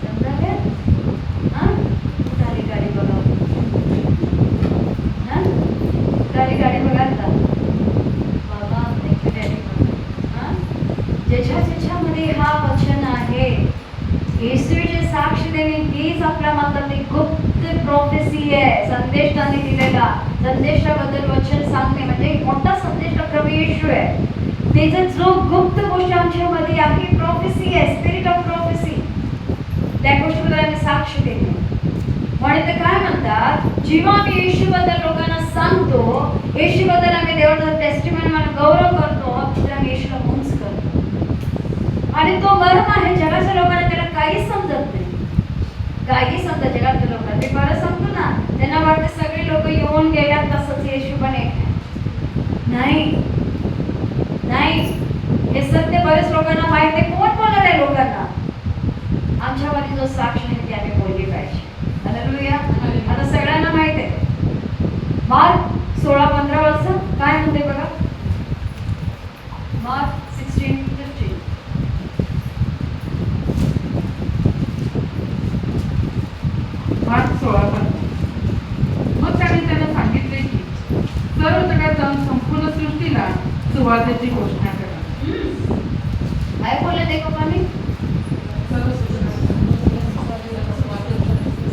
समजा काय? गाडी बघा, गाडी बघा आता बाबा. ज्याच्यामध्ये हा वचन आहे येशूचे साक्ष देणे हीच आपल्या मतातली गुप्त प्रोफेसी आहे. संदेश त्यांनी दिलेला, संदेशाबद्दल वचन सांगणे म्हणजे मोठा संदेश प्रभू येशू आहे. त्याचा जो गुप्त गोष्ट आमच्यामध्ये आहे प्रोफेसी आहे, स्पिरिट ऑफ प्रोफेसी. त्या गोष्टीबद्दल आम्ही साक्ष देतो. म्हणून ते काय म्हणतात, जेव्हा आम्ही येशूबद्दल लोकांना सांगतो, येशूबद्दल आम्ही देवाचा टेस्टिमनी म्हणून गौरव करतो, तर आम्ही येशूला उंच करतो. आणि तो मर्म आहे. जगाच्या लोकांना त्याला काही समजत नाही, काही समजत. जगाच्या लोकांना ते बरं सांगतो ना, त्यांना वाटतं सगळे लोक येऊन गेल्यात तसंच येशू पण एक नाही. नाही, हे सत्य बरेच लोकांना माहित आहे. कोण बोलणार आहे लोकांना? आमच्यामध्ये जो साक्ष आहे ते आम्ही बोलली पाहिजे. हालेलुया. आता सगळ्यांना माहित आहे मार्क 16:15 वाजता काय म्हणते बघा. मार्क 16:15. मार्क 16:15. मग त्याने त्यांना सांगितले की सर्व जगात जाऊन संपूर्ण सृष्टीला सुवार्तेची घोषणा करा. काय बोलले ते कोणी?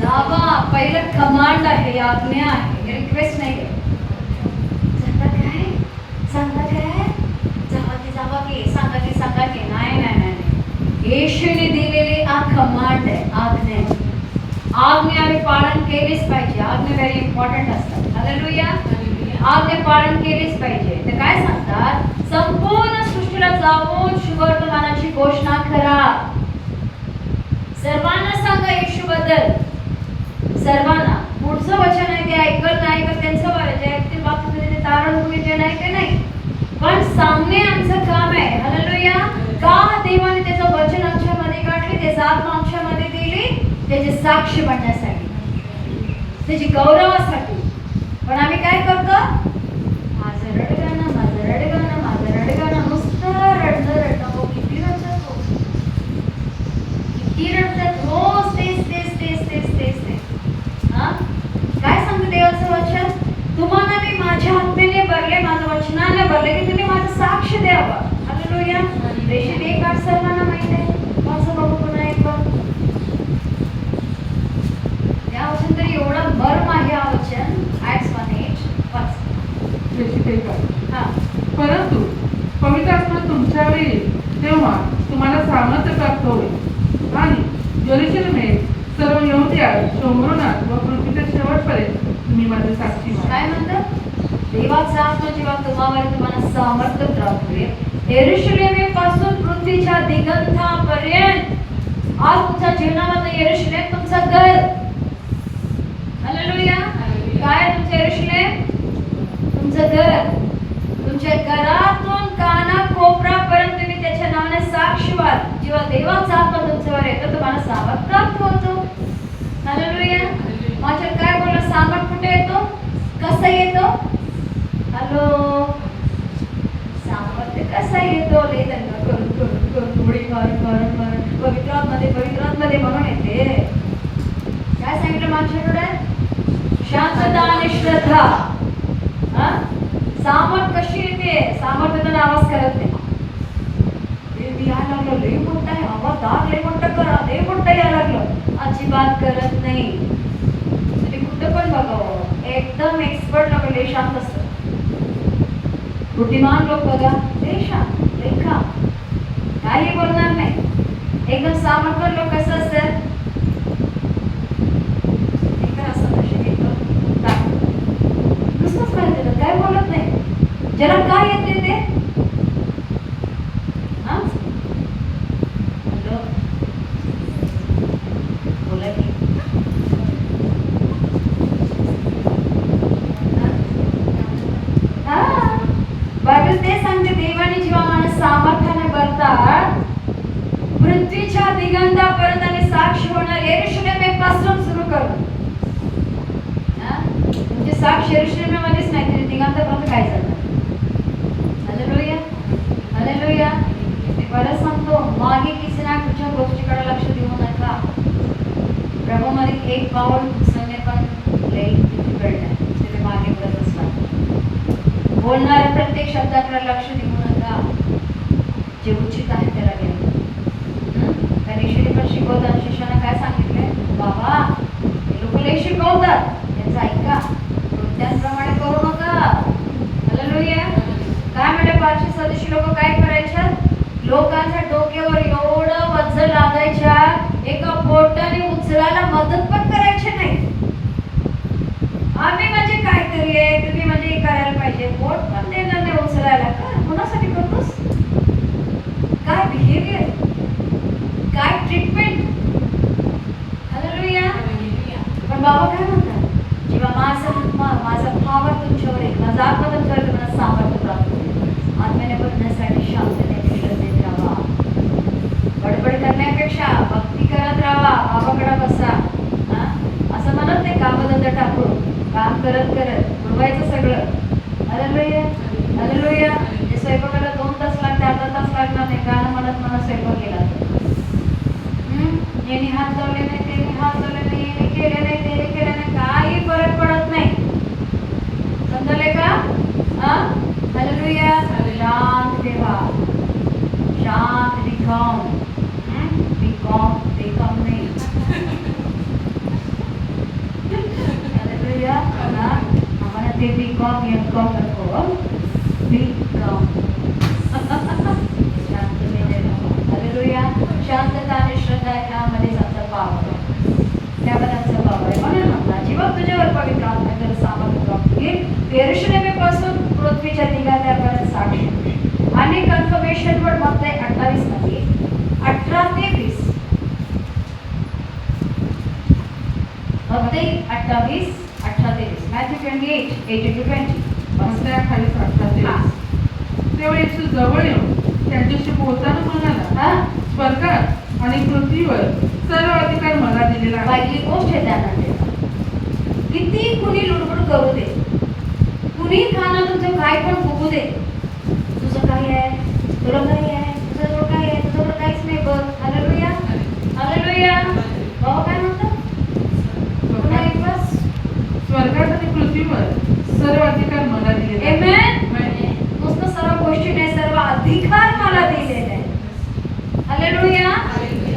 जावा. पहिलं कमांड आहे, आज्ञा आहे, रिक्वेस्ट नाही आहे. सांगा काय जावा की सांगा की नाही. येशूने दिलेली आ कमांड आहे, आज्ञा. आज्ञा आम्ही पालन केलीच पाहिजे. आज्ञा व्हेरी इम्पॉर्टंट असतात. हालेलुया. आज्ञा पालन केलीच पाहिजे. तर काय सांगतात, संपूर्ण सृष्टीला जाऊन सुवर्तमानाची घोषणा करा. सर्वांना सांगा येशू बद्दल, सर्वांना. पुढचं वचन आहे ते ऐकत नाही का त्यांचं बरं, जे ऐकतील बाबतीत ते तारण तुम्ही जे नाही ते नाही, पण सांगणे आमचं काम आहे. हालेलुया. का देवाने त्याचं वचन आमच्यामध्ये काढले, त्याचा आत्मा आमच्यामध्ये दिली, त्याचे साक्ष बनण्यासाठी, त्याची गौरवासाठी. पण आम्ही काय करतो, माझं रडगाणं नुसतं रडणं. हो, किती रडतात, किती रडतात रोज तेच. हा, काय सांगतं देवाचं वचन, तुम्हाला मी माझ्या आत्म्याने भरले, बोलले की तुम्ही माझं साक्ष द्यावं. हालेलुया. प्रेषित 1:8 सर्वांना माहित आहे. माझं बघू पुन्हा एक बघ. या वचन तरी एवढं मर्म आहे हा वचन. Acts 1:8 वाच. प्रेषित 1:8. हा. परंतु पवित्र आत्मा तुमच्यावर येईल तेव्हा तुम्हाला सामर्थ्य प्राप्त होईल आणि यरूशलेमेत सर्व यहुदियात शोमरोनात व पृथ्वीच्या शेवटपर्यंत तुम्ही माझे साक्षी व्हाल. काय म्हणतात? देवाचा आत्मा जेव्हा तुम्हाला सामर्थ्य प्राप्त होईल, यरूशलेमेपासून पृथ्वीच्या दिगंतापर्यंत. आज तुमच्या जीवनामध्ये यरूशलेम तुमचं घर. हालेलुया. काय तुमचं यरूशलेम? तुमचं घर. तुमच्या घरातून कानाकोपऱ्यापर्यंत तुम्ही त्याच्या नावाने साक्षी व्हाल. जेव्हा देवाचा आत्मा तुमच्यावर येतो तुम्हाला सामर्थ्य प्राप्त होतो. हालेलुया. माझ्या काय बोलला? सामर्थ्य कुठे येतो? कसं येतो? हॅलो, सामर्थ्य कसा येतो? लय दंगा करून करून करून उडी मारून मारून मारून पवित्रात्मध्ये म्हणून येते. काय सांगितलं माझ्याकडे? शांतता आणि श्रद्धा. सामर्थ कशी येते? सामर्थ्याने आवाज करत नाही. मी यायला लागलो, लय मोठा आहे आवाज, दाग लय मोठं करा, लय मोठं यायला लागलं. अजिबात करत नाही. तुम्ही कुठं पण बघावं, एकदम एक्सपर्ट लोक लय शांत असतात. बुद्धिमान लोक बघा, लय शांत, लय काम, काही बोलणार नाही. एकदम सामर्थ्य लोक कसं असतात? नुसतंच पाहिजे, काय बोलत नाही. ज्याला काय येते ते. हॅलो, बोला की. बायबल ते सांगते, देवाने जेव्हा माणूस सामर्थ्याने भरतात, पृथ्वीच्या दिगंतापर्यंत आणि साक्षी होणार. यरूशलेमेपासून सुरू करून म्हणजे साक्षी यरूशलेमेमध्येच नाही, तरी दिगंतापर्यंत काय झालं. हालेलुया. हालेलुया. मी परत सांगतो, मागे किसना कुठच्या गोष्टीकडे लक्ष देऊ नका. प्रभूमध्ये एक पाऊल घुसवणे पण लई डिफिकल्ट आहे. तुम्ही मागे पडत असला. बोलणाऱ्या प्रत्येक शब्दाकडे लक्ष देऊ नका. जे उचित आहे त्याला घ्या. कारण ईश्वरी पण शिकवतात. शिष्यानं काय सांगितलंय? बाबा, हे लोक लई शिकवतात, त्यांचं ऐका, त्याचप्रमाणे करू नका. हालेलुया. काय म्हणजे पाचशे सदस्य लोक काय करायच्या? लोकांच्या डोक्यावर एवढं वज्ज लागायच्या, एका बोटाने उचलायला मदत पण करायची नाही. आम्ही म्हणजे काहीतरी आहे, तुम्ही म्हणजे करायला पाहिजे. बोट पण देणार नाही उचलायला. का? कोणासाठी करतोस? काय बिहेवियर, काय ट्रीटमेंट. हालेलुया. पण बाबा काय म्हणतात? जेव्हा माझा भावर तुमच्यावर येईल, माझा आत्मा तुमच्यावर, तुम्हाला सामर्थ्य प्राप्त होईल. आत्म्याने भरण्यासाठी शांततेने श्रद्धेत राहा. बडबड करण्यापेक्षा भक्ती करत राहा. बाबाकडे बसा. असं म्हणत नाही कामधंदा टाकून, काम करत करत बुडवायचं सगळं. हालेलुया. हालेलुया. जे स्वयंपाकाला 2 तास लागते, अर्धा तास लागणार नाही. गाणं म्हणत म्हणत स्वयंपाक केला. यांनी हात लावले नाही, त्यांनी हात लावले नाही, यांनी केले नाही, त्याने केले नाही, काही फरक पडत नाही. समजले का? हालेलुया. शांत ठेवा. शांत बिकॉम नाही. हालेलुया. आम्हाला ते बिकॉम एमकॉम नको. बिकॉम. हालेलुया. शांतता आणि श्रद्धा ह्यामध्येच आमचा भाव आहे. त्यामध्ये आमचा भाव आहे. म्हणून म्हणला, जेव्हा तुझ्यावर पवित्र आत्म्याचं सामर्थ्य प्राप्त होईल, यरूशलेमेपासून पृथ्वीच्या दिगंतापर्यंत साक्षी होईल. आणि कन्फर्मेशन वर म्हणताय 28 मध्ये 18 ते 20. मत्तई 28, 18 ते 20. Matthew 28, 18 to 20. मत्तई 28, 18 ते 20. तेव्हा येशू जवळ येऊन त्यांच्याशी बोलताना म्हणाला, स्वर्गात आणि पृथ्वीवर सर्व अधिकार मला दिलेला आहे. पहिली गोष्ट आहे त्यांना, किती कुणी लुडबुड करू दे, कुणी खाणं तुझं काय पण फुकू दे, तुझं काय आहे, तुला काय आहे, तुझं काय आहे, तुझं काहीच नाही बघ. हालेलुया. हालेलुया. बाबा काय म्हणतात? स्वर्गात आणि पृथ्वीवर सर्व अधिकार मला दिलेला आहे. आमेन. नुसतं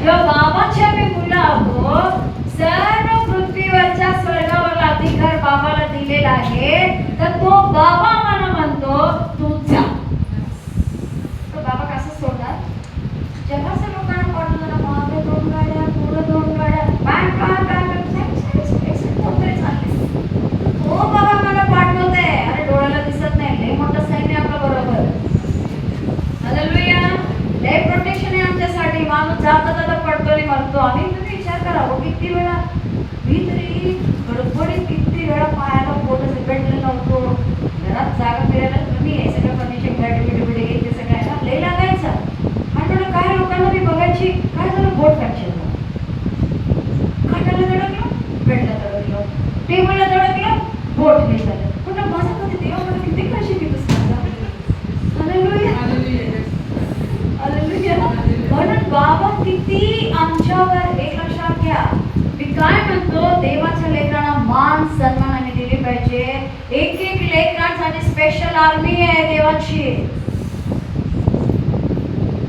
जेव्हा बाबाच्या मी मुलं आहोत, सर्व पृथ्वीवरच्या स्वर्गावरला अधिकार बाबाला दिलेला आहे, तर तो बाबा मला म्हणतो तू जा. तर बाबा कसं सोडणार? जगाच्या लोकांना पाठवलं ना, मागे 2 गाड्या, पुढे 2 गाड्या, बँक कोणतरी चालले. हो बाबा मला पाठवतंय. अरे डोळ्याला दिसत नाही, लय मोठं सैन्य आपल्या बरोबर. हालेलुया. लय प्रोटेक्शन आहे आमच्यासाठी. माणूस जाता जाता पडतो आणि मरतो. आम्ही तुम्ही विचार करा हो, किती वेळा मी तरी गडबडीत किती वेळा पायाला पोट भेटलेलं नव्हतो. घरात जागा फिरायला कमी आहे, सगळं फर्निचर बिडे ते सगळं आहे ना, लय लागायचं. आणि थोडं काय लोकांना मी बघायची, काय झालं, बोट फ्रॅक्चर झालं, खाटाला धडकलं, बेडला धडकलं, टेबलला धडकलं, बोट हे झालं. पण माझं कधी देवा मला किती काळजी घेतोस माझा. हालेलुया. हालेलुया. म्हणून बाबा किती आमच्यावर, एक लक्षात घ्या, मी काय म्हणतो, देवाच्या लेकरांना मान सन्मान आम्ही दिली पाहिजे. एक एक लेकरांसाठी स्पेशल आर्मी आहे देवाची.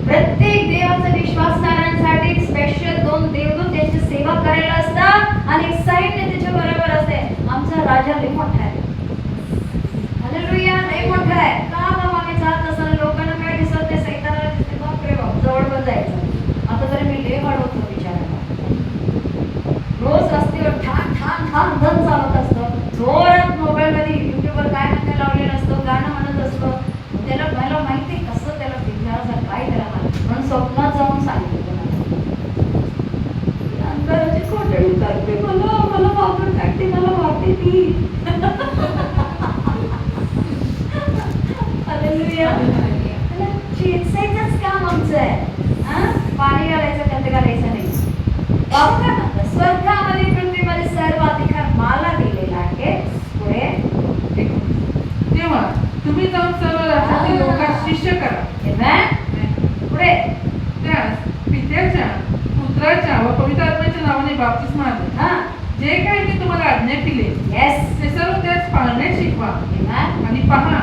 प्रत्येक देवाचा विश्वासणाऱ्यांसाठी स्पेशल 2 देवदूत त्यांची सेवा करायला असतात आणि सैन्य त्याच्या बरोबर असते. आमचा राजा लय मोठा आहे. हालेलुया. लय मोठा आहे. का बाबा आम्ही जात असताना लोकांना काय दिसत नाही, सैतानाला दिसते, बापरे बाप, जवळ पण जायचं. आता तरी मी लय वाढवतो विचारायला. रोज रस्त्यावर ठाण ठाण ठाण धन चालत असतं. जोरात मोबाईलमध्ये युट्यूबवर काय म्हणते लावलेलं असतं, गाणं म्हणत असतं. त्याला मला माहिती आहे कसं त्याला विचारायचं, काय त्याला माहिती. म्हणून स्वप्नात जाऊन सांगितलं अंधाराची कोठडी टाकते, मला मला वापरून टाकते, मला वाटते ती. हालेलुया. त्याला चेचायचंच काम आमचं आहे. पाणी घालायचं, खत घालायचं नाही. बाबा काय म्हणतात, स्वर्गामध्ये पृथ्वीमध्ये सर्व अधिकार मला दिलेला आहे. पुढे तेव्हा तुम्ही जाऊन सर्व राष्ट्रातील लोकांना शिष्य करा. पुढे त्यास पित्याच्या, पुत्राच्या व पवित्र आत्म्याच्या नावाने बाप्तिस्मा द्या. जे काही मी तुम्हाला आज्ञा केली ते सर्व त्यास पाळण्यास शिकवा. आणि पहा,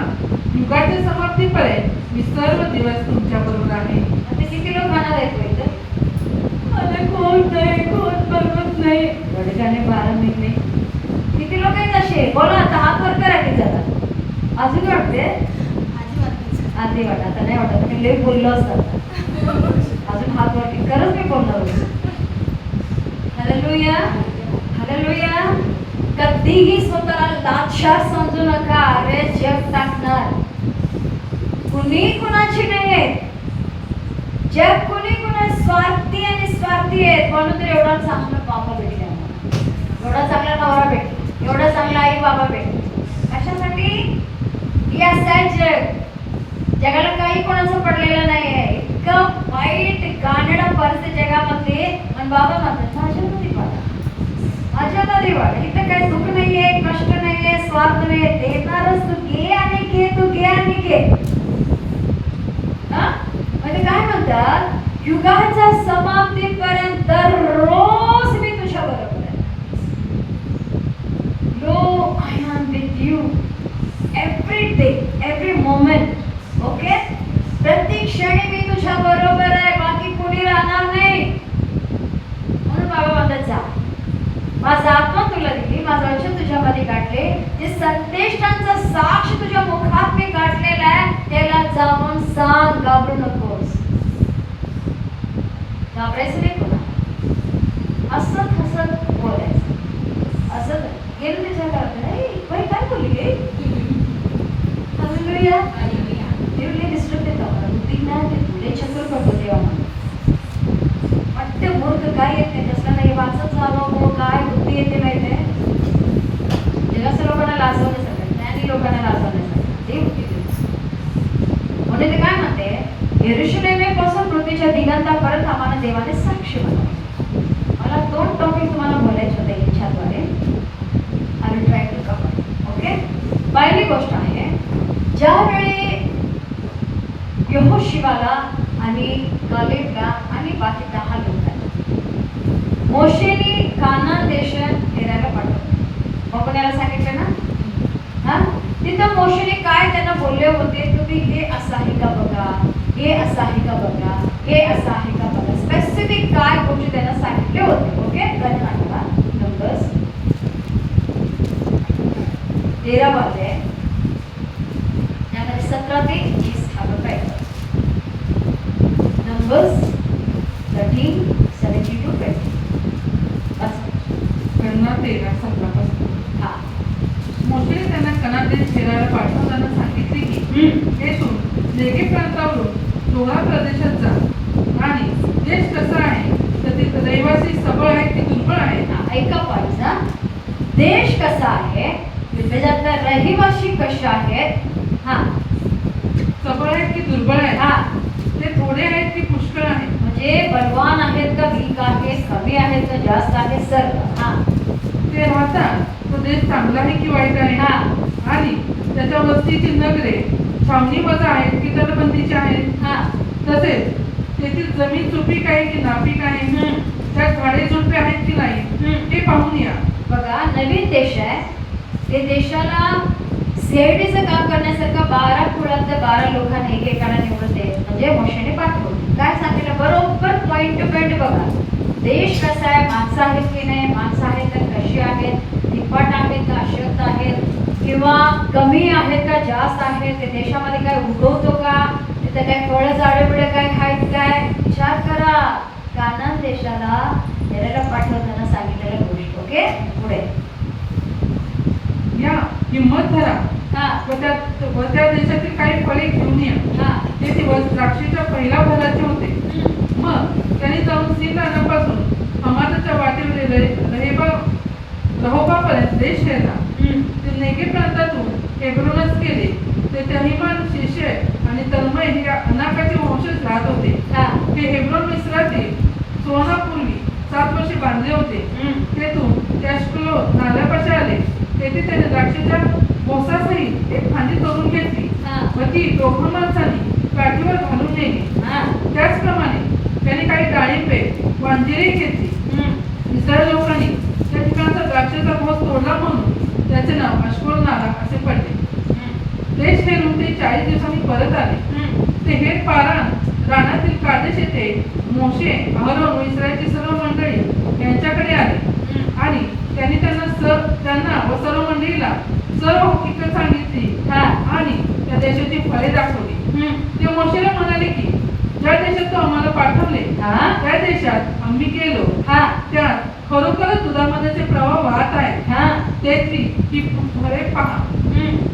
युगाच्या समाप्तीपर्यंत मी सर्व दिवस तुमच्या बरोबर आहे. आता किती लोक म्हणाल ऐकू, मला कोण नाही, कोण बघत नाही, वडगाने 12 महिने. किती लोक आहेत असे? बोला आता, हात वर करा की जरा. अजून वाटते आधी वाटत, आता नाही वाटत. मी लई बोललो असतात. अजून हात वर की, खरंच मी बोलणार होतो. हालेलुया. हालेलुया. कधीही स्वतःला लाचार समजू नका. अरे जग टाकणार, कुणी कुणाची नाही आहे. जग कुणी कुणा स्वार्थी आणि स्वार्थी आहेत. म्हणून तर एवढा चांगला बाबा भेटला, एवढा चांगला नवरा भेटला, एवढा चांगला आई बाबा भेटला. कशासाठी? या जग, जगाला काही कोणाचं पडलेलं नाही आहे. इतकं वाईट गाणडं परिस्थिती जगामध्ये. आणि बाबा म्हणतात माझ्या नदी वाढा, माझ्या नदी वाढा. इथं काही दुःख नाहीये, कष्ट नाहीये, स्वार्थ नाहीये. देणारच तू, घे आणि घे, तू घे आणि घे. म्हणजे काय म्हणतात, युगाच्या समाप्तीपर्यंत दररोज मी तुझ्या बरोबर आहे. लो I am with you every day, every moment. Okay, प्रत्येक क्षणी मी तुझ्या बरोबर आहे, बाकी कोणी राहणार नाही. म्हणून बाबा म्हणतात जा, माझा आत्मा तुला दिली, माझं वचन तुझ्यामध्ये गाठले, जे संदेशांचा साक्ष तुझ्या मुखात मी गाठलेला आहे, त्याला जाऊन सांग, घाबरू नकोस. घाबरायचं नाही कोणा. हसत हसत बोलायचं. असं गेलं त्याच्या घरात, नाही बाई काय बोलली गे. हालेलुया. देवले डिस्टर्ब देत आम्हाला, बुद्धी ज्ञान देतो, लय चक्र करतो देवा. वाटते मूर्ख काय येत नाही, तसला नाही. वाचत झालो काय बुद्धी येते माहिती आहे. जगाच्या लोकांना लाजवण्यासाठी, ज्ञानी लोकांना लाजवण्यासाठी ते बुद्धी देते. म्हणून ते काय म्हणते, यरूशलेमेपासून पृथ्वीच्या दिगंतापर्यंत आम्हाला देवाने साक्ष बनवले. मला 2 टॉपिक तुम्हाला बोलायचे होते इच्छाद्वारे. I will try to cover. Okay, पहिली गोष्ट आहे, ज्यावेळी यहोशिवाला आणि कालेबला आणि बाकी 10 लोकांना मोशेने कानान देश फिरायला पाठवलं. बघण्याला सांगितलं ना. तिथं मोशेने काय त्यांना बोलले होते, तुम्ही हे असं आहे का बघा, हे असं आहे का बघा, हे असं आहे का बघा. स्पेसिफिक स्पेसिफिक काय गोष्टी त्यांना सांगितले होते. ओके, गणना नंबर्स 13 मध्ये त्यामध्ये 17 ते 20 आपण पाहिजे. Numbers 13, 17 to 20. गणना 13:17. हा. मोशेने त्यांना कनानदेश फिरायला पाठवताना सांगितले की येथून नेगेव प्रांतावरून डोंगराळ प्रदेशात जा आणि देश कसा आहे तर ते रहिवासी सबळ आहेत की दुर्बळ आहेत. ऐका पाहिजे, देश कसा आहे, त्याच्यातल्या रहिवासी कशा आहेत, हा सबळ आहेत की दुर्बळ आहेत, हा ते थोडे आहेत की पुष्कळ आहेत, म्हणजे बलवान आहेत का वीक आहेत, कमी आहेत का जास्त आहेत, सर्व. हा. ते राहतात तो देश चांगला आहे की वाईट आहे, हा. आणि त्याच्या वस्तीची नगरे छावणी वजा आहेत की तटबंदीची आहेत, हा. तसेच तेथील जमीन सुपीक आहे की नापीक आहे, त्यात झाडे झुडपे आहेत की नाही हे पाहून या. बघा, नवीन देश आहे, ते देशाला सीआयडीचं काम करण्यासारखं 12 कुळातल्या 12 लोकांना एकेकाला निवडून दे म्हणजे मोशेने पाठवलं. काय सांगितलं, बरोबर पॉइंट टू पॉइंट. बघा, देश कसा आहे, माणसं आहेत की नाही, माणसं आहेत तर कशी आहेत, तिप्पट आहेत का अशक्त आहेत किंवा कमी आहेत का जास्त आहेत, ते देशामध्ये काय उगवतो का, तिथे काय फळं झाडं बिडं काय आहेत काय, विचार करा. कानान देशाला फिरायला पाठवताना सांगितलेल्या गोष्ट. ओके, पुढे या हिंमत धरा हा. व त्या देशातील काही फळे घेऊन या. हा. ते दिवस द्राक्षेच्या पहिल्या फळाचे होते. मग त्यांनी जाऊन सीन रानापासून हमादाच्या वाटेवर रहोबापर्यंत देश हेरला. ते नेगे प्रांतातून हेब्रोनस गेले. ते तहिमान, शेशे आणि तल्मय हे अनाकाचे वंशज राहत होते. ते हेब्रोन मिस्रातील सोनापूर्वी 7 वर्षे बांधले होते. तेथून ते अश्कलोन नाल्यापाशी आले. तेथे त्याने द्राक्षाच्या बोसासहित एक फांदी तोडून घेतली व ती दोघं माणसांनी काठीवर घालून नेली. त्याचप्रमाणे त्याने काही डाळिंबे व अंजिरे घेतली. इस्रायल लोकांनी त्या ठिकाणचा द्राक्षाचा बोस तोडला म्हणून त्याचे नाव अश्कोल नाला असे पडले. देश हेरून ते 40 दिवसांनी परत आले. ते हेर पारान रानातील कादेश येथे मोशे, अहरोन व इस्रायलची सर्व मंडळी यांच्याकडे आले आणि त्यांनी त्यांना व सर्व मंडळीला सर्व हकीकत सांगितली आणि त्या देशाची फळे दाखवली. ते मोशेला म्हणाले की ज्या देशात तो आम्हाला पाठवले त्या देशात आम्ही गेलो, त्यात खरोखरच दुधामध्येचे प्रवाह वाहत आहे. तेथली ही फळे पहा.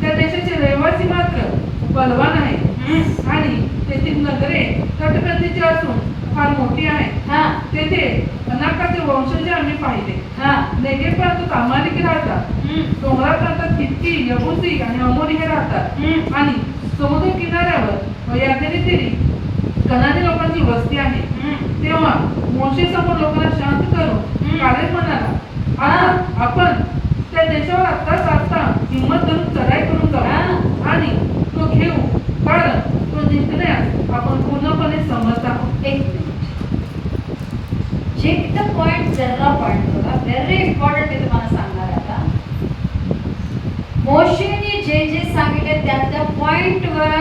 त्या देशाचे रहिवासी मात्र बलवान आहेत आणि तेथील नगरे तटबंदीची असून फार मोठी आहेत. तेथे अनाकाचे वंशज आम्ही पाहिले. नेगेव प्रांतात अमालेकी राहतात. डोंगराळ प्रांतात हित्ती, यबूसी आणि अमोरी हे राहतात आणि समुद्र किनाऱ्यावर व यार्देनी तीरी कनानी लोकांची वस्ती आहे. तेव्हा मोशे समोर लोकांना शांत करून कालेब म्हणाला, आपण त्या देशावर आता हिंमत धरून चढाई करून जाऊ आणि तो घेऊ, कारण तो जिंकण्यास आपण पूर्णपणे समर्थ आहोत. एक मिनिट, जे पॉइंट जरा पॉइंट बघा, व्हेरी इम्पॉर्टंट आहे तुम्हाला सांगणार. आता मोशेने जे जे सांगितले त्या पॉइंटवर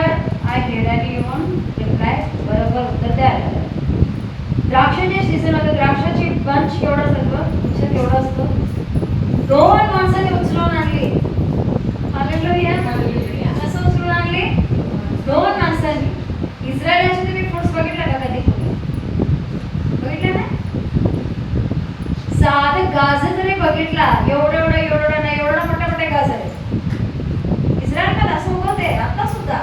हेराने येऊन रिप्लाय बरोबर उत्तर द्यायला. द्राक्षाचे सीझन होते, द्राक्षाची बंच केवढा असतो, केवढा असतो, 2 माणसांनी उचलून आणली. हालेलुया. कसं उचलून आणली, 2 माणसांनी. इस्रायलाचे तुम्ही फ्रुट्स बघितला का कधी, बघितलं ना? साधं गाजर जरी बघितला, एवढं नाही, एवढा मोठे गाजर आहे. इस्रायलमध्ये असं उगवते आता सुद्धा.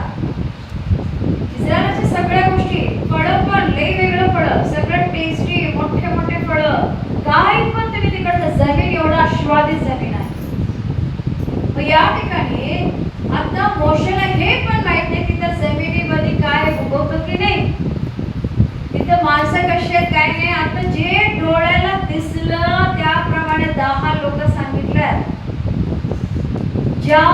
इस्रायलाच्या सगळ्या गोष्टी, फळं पण लई वेगळं फळं, सगळं टेस्टी, मोठे फळं, काही पण तुम्ही तिकडचं जमीन एवढं आस्वादित जमीन आहे. मग या ठिकाणी आता मोशेला हे पण माहित नाही तिथं जमिनीमध्ये काय उगवतं की नाही, तिथं माणसं कशी आहेत काय नाही. आता जे डोळ्याला दिसलं त्याप्रमाणे 10 लोक सांगितलं. ज्या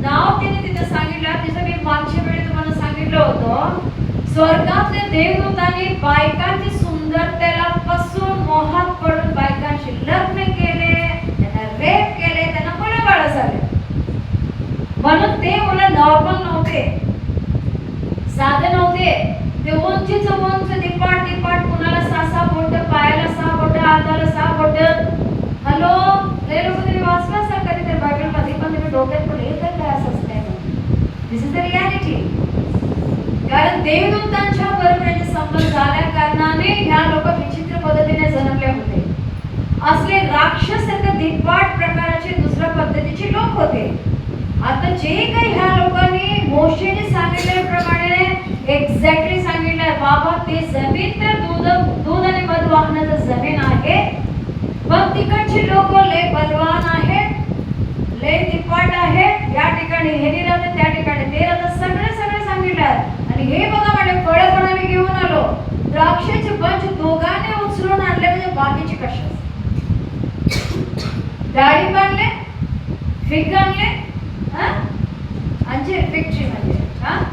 नाव तिने तिथं सांगितलं तिथं मी मागच्या वेळी तुम्हाला सांगितलं होतं, स्वर्गातल्या देवदूतांनी बायकांची सुंदरतेला पसून मोहात पडून बायकांशी लग्न केले, त्यांना रेप केले, त्यांना मुलं बाळ झाले. म्हणून ते मुलं नॉर्मल नव्हते, साधे नव्हते. ते उंच दिपाट कुणाला सहा बोट, पायाला 6 बोट, हाताला 6 बोट. हॅलो, हे लोक तुम्ही वाचलं असाल कधी तर बायबल मध्ये, पण तुम्ही डोक्यात पण येत काय असं असतंय म्हणून. दिस इज द रियालिटी. कारण देवदूतांच्या बरोबरीने संबंध झाल्या कारणाने ह्या लोक विचित्र पद्धतीने जन्मले होते. असले राक्षस दिटवाट प्रकाराचे दुसऱ्या पद्धतीचे लोक होते. आता जे काही ह्या लोकांनी मोशेने सांगितल्याप्रमाणे एक्झॅक्टली सांगितलं, बाबा ते जमीन तर दूध आणि मध वाहण्याचं जमीन आहे, पण तिकडचे लोक लय बलवान आहेत, लय दिटवाट आहेत. या ठिकाणी हे नाही राहतं, त्या ठिकाणी ते राहतं, सगळे सांगितलं. आणि हे बघा म्हणजे फळं पण आम्ही घेऊन आलो, द्राक्षाचे बंच दोघांनी उचलून आणले, म्हणजे बाकीचे कशा डाळी बांधले, फिग आणले, अंजीर, फिग ट्री म्हणजे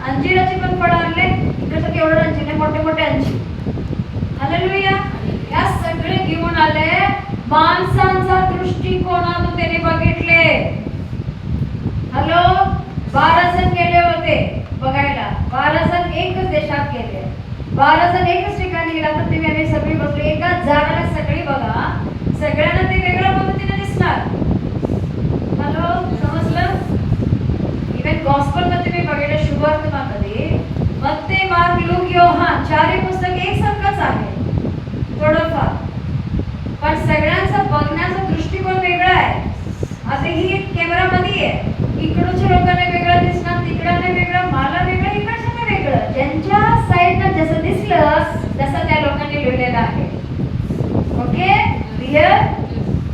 अंजिराचे पण फळं आणले. इकडे तर केवढं अंजीर आहे, मोठे मोठे अंजीर. हालेलुया. या सगळे घेऊन आले. माणसांचा दृष्टिकोनातून त्याने बघितले. हॅलो, 12 जण गेले होते बघायला. 12 जण एकच देशात गेले, 12 जण एकच ठिकाणी गेला. तर तुम्ही आम्ही सगळी बसलो एकाच झाडाला, सगळी बघा, सगळ्यांना ते वेगळ्या पद्धतीने दिसणार. हॅलो, समजलं? इव्हन गॉस्पल मध्ये मी बघितलं, शुभवर्तमानमध्ये मत्ते, मार्क, लूक, योहान 4 पुस्तक एकसारखंच आहे थोडंफार, पण सगळ्यांचा बघण्याचा दृष्टिकोन वेगळा आहे. आता ही कॅमेरामध्ये आहे, इकडच्या लोकांना वेगळं दिसणार, तिकडनं वेगळं, मला वेगळं, इकडचं वेगळं. ज्यांच्या साईडनं जसं दिसलं तसं त्या लोकांनी लिहिलेलं आहे. Okay, clear?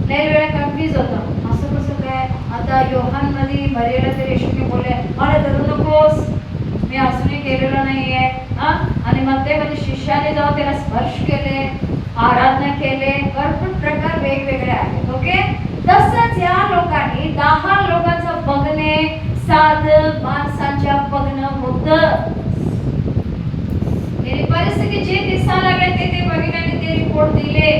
लय वेळा कन्फ्यूज होतं, असं कसं काय. आता योहान मध्ये मरेला तरी येशूने बोलले, मला धरू नकोस, मी अजूनही केलेलं नाहीये. आणि मध्ये शिष्याने जाऊन त्याला स्पर्श केले, आराधना केले, भरपूर प्रकार वेगवेगळे आहेत. ओके, तसंच या लोकांनी 10 लोकांचं बघणे साधं माणसांच्या बघणं होतं. परिस्थिती जे दिसायला लागले ते बघितल्याने ते रिपोर्ट दिले.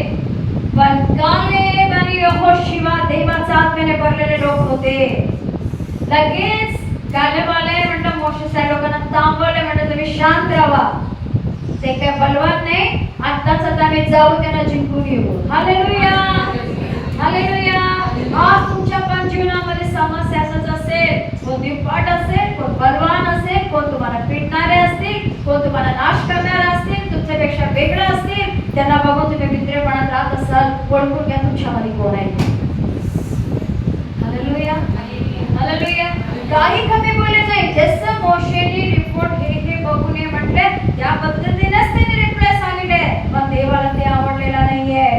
पण कालेब आणि यहोशुवा देवाच्या आत्म्याने भरलेले लोक होते. लगेच कालेब आले, म्हटलं मोशेच्या लोकांना थांबवले, म्हटलं तुम्ही शांत राहा, ते काय बलवान नाही, आत्ताच आम्ही जाऊ त्यांना जिंकून येऊ. Hallelujah, hallelujah. आज तुमच्या पण जीवनामध्ये समस्या असंच असेल, कोण दिवपाट असेल, कोण बलवान असेल, कोण तुम्हाला पिटणारे असतील, कोण तुम्हाला नाश करणारे असतील, तुमच्यापेक्षा वेगळं असतील, त्यांना बघून तुम्ही मित्रपणात राहत असाल, ओळखून घ्या तुमच्यामध्ये कोण आहे. Hallelujah, hallelujah. काही कमी बोलले नाही. जसं मोशेने रिपोर्ट हे बघून ये म्हटले, त्या पद्धतीनेच त्यांनी रिप्लाय सांगितले, पण देवाला ते आवडलेला नाहीये.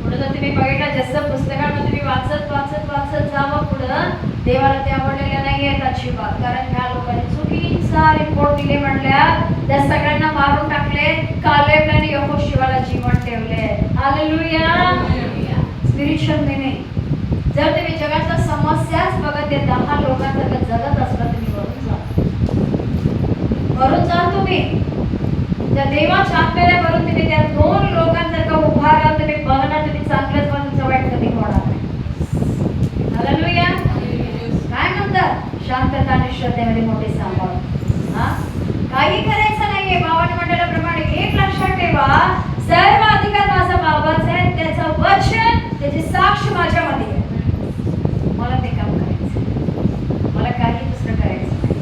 पुढे जर तुम्ही बघितलं, जसं पुस्तकामध्ये तुम्ही वाचत जावं पुढं, देवाला ते आवडलेलं नाहीये अजिबात. कारण ह्या लोकांनी चुकीचा रिपोर्ट दिले म्हटल्या, त्या सगळ्यांना मारून टाकले, कालेब आणि यहोशुवाला जीवन ठेवले. हालेलुया. स्पिरिच्युअल नाही. जर तुम्ही जगाच्या समस्याच बघत ते 10 लोकांसारखं जगत असला, तुम्ही वरून जा तुम्ही त्या देवाच्या आत्म्याला भरून तुम्ही त्या 2 लोकांसारखं उभा राहा, तुम्ही बघणार, तुम्ही चांगलंच पण तुमचं वाईट कधी होणार नाही. हालेलुया. काय म्हणतात? शांतता आणि श्रद्धेमध्ये मोठे सांभाळ. काही करायचं नाहीये. बाबाने म्हटल्याप्रमाणे एक लक्षात ठेवा, सर्व अधिकार माझा बाबाचा आहे, त्याचं वचन, त्याची साक्ष माझ्यामध्ये आहे. मला ते काम करायचं, मला काही दुसरं करायचं नाही,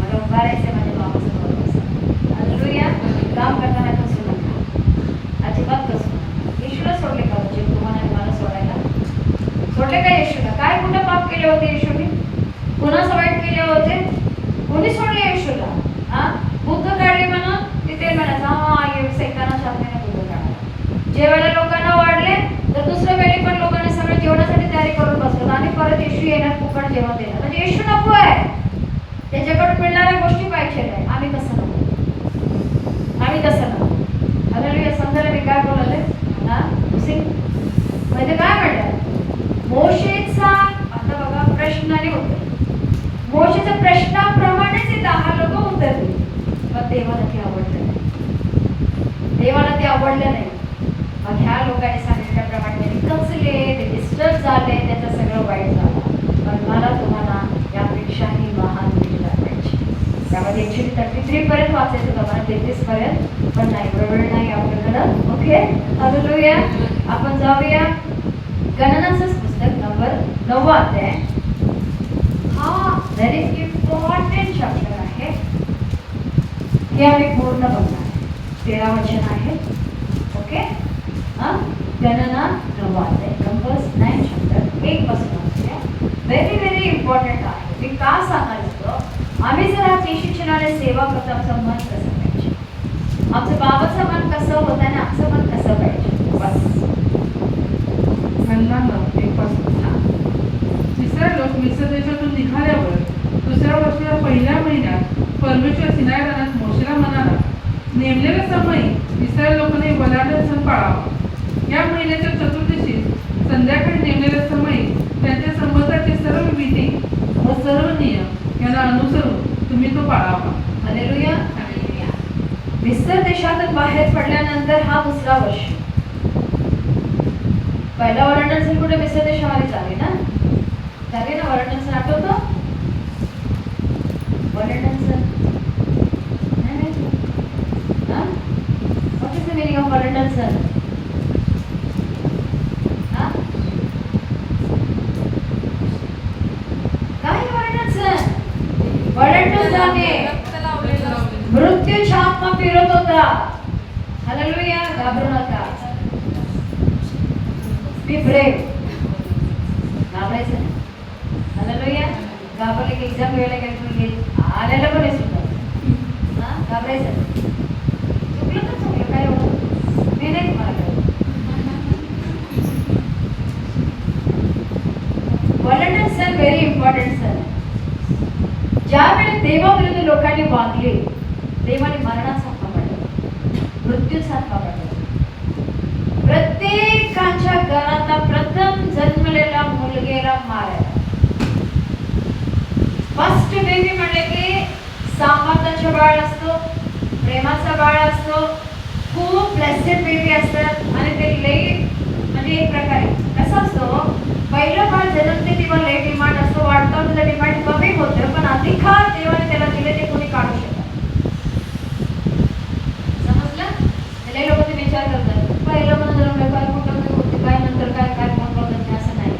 मला उभारायचं माझ्या बाबाचं बरोबर. हालेलुया. काम करताना कसू नका, अजिबात कसू नका. येशूला सोडले का जे तुम्हाला आणि मला सोडायला? सोडले का येशूला? काय कुठं पाप केले होते येशूने? कुणाचं वाईट केले होते? कोणी सोडले येशूला? बुद्ध काढले म्हणून तिथे म्हणायचं, सैतानाच्या आत्म्याने बुद्ध काढला. जे वेळेला लोकांना वाढले तर दुसऱ्या वेळी पण लोकांनी सगळं जेवणासाठी तयारी करून बसतात आणि परत येशू येणार, फुकट जेवण देणार. म्हणजे येशू नको आहे, त्याच्याकडून मिळणाऱ्या गोष्टी पाहिजे आहे. आम्ही तसं नको, आम्ही तसं नको. हालेलुया. समजायला मी काय बोलाले? म्हणजे काय म्हणतात? मोशेचा आता बघा प्रश्न नाही होते, मोशेच्या प्रश्नाप्रमाणेच हे 10 लोक उत्तर दिली, पण देवाला ते आवडलं नाही. देवाला ते आवडलं नाही. मग ह्या लोकांनी सांगितल्याप्रमाणे त्यांनी कचले, ते डिस्टर्ब झाले, त्याचं सगळं वाईट झालं. पण मला तुम्हाला यापेक्षाही महान दिलेला पाहिजे. त्यामध्ये 133 पर्यंत वाचायचं होतं मला, 33 पर्यंत. पण नाही, वेळ नाही आपल्याकडं. Okay, hallelujah. आपण जाऊया गणनाचं पुस्तक नंबर 9 अध्याय. हा व्हेरी इम्पॉर्टंट चॅप्टर आहे. हे आम्ही पूर्ण बघणार. 13 वचन आहे. ओके, हा गणना 9 अध्याय, नंबर्स 9 चॅप्टर 1 पासून व्हेरी व्हेरी इम्पॉर्टंट आहे. मी का सांगायचं, आम्ही जर आज शिक्षणाने सेवा करतो, आमचं मन कसं पाहिजे, आमचं बाबाचं मन कसं होतं आणि आमचं मन कसं पाहिजे. बस गणना 9:1 पासून. इस्रायल लोक मिस्र देशातून निघाल्यावर दुसऱ्या वर्षाच्या पहिल्या महिन्यात परमेश्वर सिनाई रानात मोशेला म्हणाला, नेमलेला समय इस्रायल लोकांनी वलांडण सण पाळावा. या महिन्याच्या चतुर्दशी संध्याकाळी नेमलेला समय त्यांच्या संबंधाचे सर्व विधी व सर्व नियम यांना अनुसरून तुम्ही तो पाळावा. हालेलुया. मिस्र देशातून बाहेर पडल्यानंतर हा दुसरा वर्ष. पहिला वलांडण सण कुठे मिस्र देशामध्ये झाले ना वलांडण सण आठवतो. वलांडण सण नाही. What is the meaning of वलांडण सण? काय वलांडण सण? वलांडून जाणे, मृत्यूच्या आत्मा फिरत होता. हालेलुया. घाबरू नका. Be brave. घाबरायचं नाही. हालेलुया. घाबरले की एक्झाम वेळेला काय आलेलं पण आहे सुद्धा. घाबरायचं नाही. चुकलं तर चुकलं, काय होतं मी नाही तुम्हाला. वलांडण सण व्हेरी इम्पॉर्टंट सण. ज्यावेळी देवाविरुद्ध लोकांनी वागले, देवाने मरणाचा आत्मा पाठवला, मृत्यूचा आत्मा पाठवला. प्रत्येकाच्या घरातला प्रथम जन्मलेला मुलगेला मारायला. फर्स्ट बेबी म्हणले की सामर्थ्याचा बाळ असतो, प्रेमाचा बाळ असतो, खूप ब्लेस्ड बेबी असतात आणि ते लई म्हणजे एक प्रकारे कसं असतो, पहिलं बाळ जन्मते तेव्हा लई डिमांड असतो, वाढतो त्याचं डिमांड कमी होतं, पण अधिकार देवाने त्याला दिले ते कोणी काढू शकत. समजलं? लई लोक ते विचार करतात, पहिलं म्हणून जन्मलं काय कुठं होते काय नंतर काय काय कोण बघत नाही, असं नाही.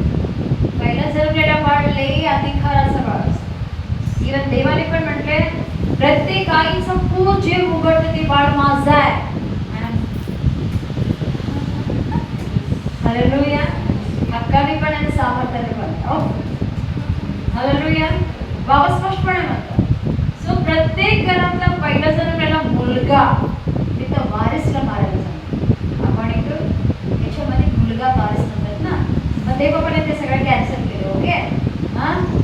पहिलं जन्मलेला बाळ लई अधिकाराचं बाळ असतं. इव्हन देवाने पण म्हटले, प्रत्येक आईचं पूर्ण जीव उघडतं ते बाळ माझं आहे. हालेलुया. हक्काने पण आणि सामर्थ्याने पण. हालेलुया. बाबा स्पष्टपणे म्हणतात, सो प्रत्येक घरातला पहिला जन्मलेला मुलगा तिथं वारिसला मारायला सांगतो. आपण एक याच्यामध्ये मुलगा वारिस म्हणतात ना, मग ते बाबाने ते सगळं कॅन्सल केलं. ओके,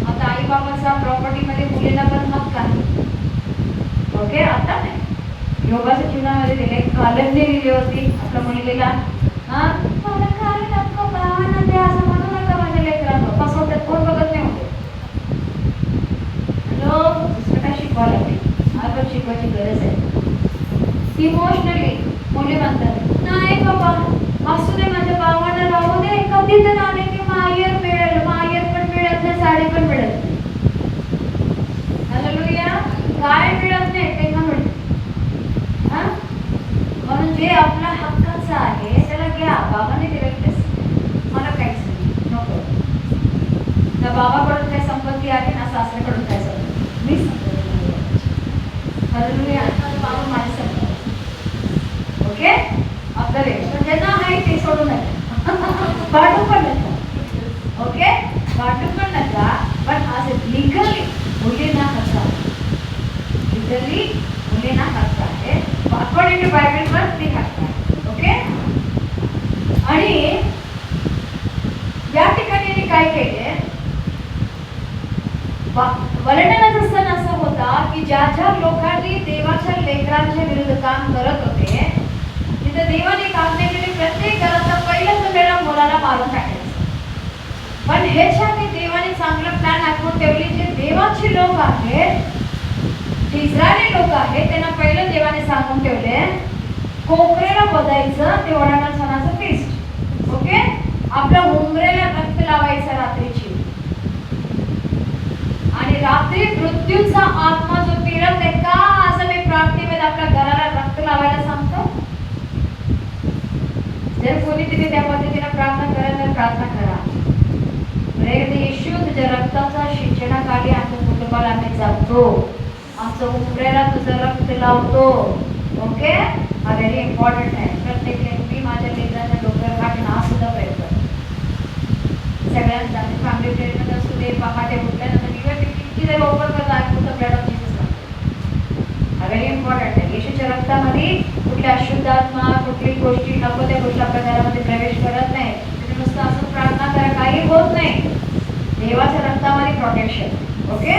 आता आई बाबाचा प्रॉपर्टीमध्ये मुलीला पण हक्क आहे. ओके, आता नाही. योगाच्या जीवनामध्ये दिले कालंदी दिली होती आपल्या मुलीला. मला काय नको भावांना द्या असं म्हणू नका माझ्या लेकरांना. फसवतात, कोण बघत नाही होते. दुसरं काय शिकवायला लागते, आपण शिकवायची गरज आहे. इमोशनली मुली म्हणतात, नाही बाबा असू दे, माझ्या भावांना राहू दे, कधी तर आले की माहेर मिळेल, माहेर पण मिळत नाही, साडी पण मिळत नाही. हालेलुया. काय मिळत नाही ते का म्हणते. म्हणून जे आपला हक्काचं आहे त्याला घ्या. बाबाने दिलेलं मला काहीच नाही, नको. ना बाबाकडून काय संपत्ती आहे ना सासऱ्याकडून काय संपत्ती, मी संपत्ती. हालेलुया. बाबा माझी संपत्ती. ओके, आपलं रे पण ज्यांना आहे ते सोडू नका, वाटू पण नका. ओके, वाटू पण नका. पण आज लिगली मुलींना हक्क आहे. लिगली मुलींना हक्क आहे. अकॉर्डिंग टू बायबल पण ती हक्क आहे. ओके, आणि या ठिकाणी काय केले, वलांडणाचा सण असा होता की ज्या ज्या लोकांनी देवाच्या लेकरांच्या विरुद्ध काम करत होते तिथे देवाने काम नाही केले, प्रत्येक घराचा पहिला जन्मलेला मुलाला मारून टाकायचं. पण ह्याच्याने देवाने चांगलं प्लॅन आखून ठेवली. जे देवाचे लोक आहेत, जे इस्रायली लोक आहेत, त्यांना पहिलं देवाने सांगून ठेवले, कोकरेला बदायचं ते वलांडण सणाचं फीस्ट. ओके, आपल्या उंबरेला रक्त लावायचं रात्रीची, आणि रात्री मृत्यूचा आत्मा जो फिरत आहे का, असं मी प्रार्थनेमध्ये आपल्या घराला रक्त लावायला सांगतो. जर कोणी तिथे त्या पद्धतीने प्रार्थना करा तर प्रार्थना करा. येशू तुझ्या रक्ताचा शिंचणाखाली आमच्या कुटुंबाला आम्ही जपतो, आमचं उमऱ्याला तुझं रक्त लावतो. ओके, हा व्हेरी इम्पॉर्टंट आहे. प्रत्येक मी माझ्या लेकरांच्या डोक्यावर हात ना सुद्धा प्रयत्न सगळ्यांचा फॅमिली प्रेयरमध्ये असू दे, पहाटे उठल्यानंतर इव्हन किती जरी ओपन करता आय ब्लड ऑफ जीसस. हा व्हेरी इम्पॉर्टंट आहे. येशूच्या रक्तामध्ये कुठल्या अशुद्धात्मा कुठली गोष्टी नको त्या गोष्टी आपल्या घरामध्ये प्रवेश करत नाही. तुम्ही नुसतं असं प्रार्थना करा, काही होत नाही. देवाच्या रक्तामध्ये प्रोटेक्शन. ओके,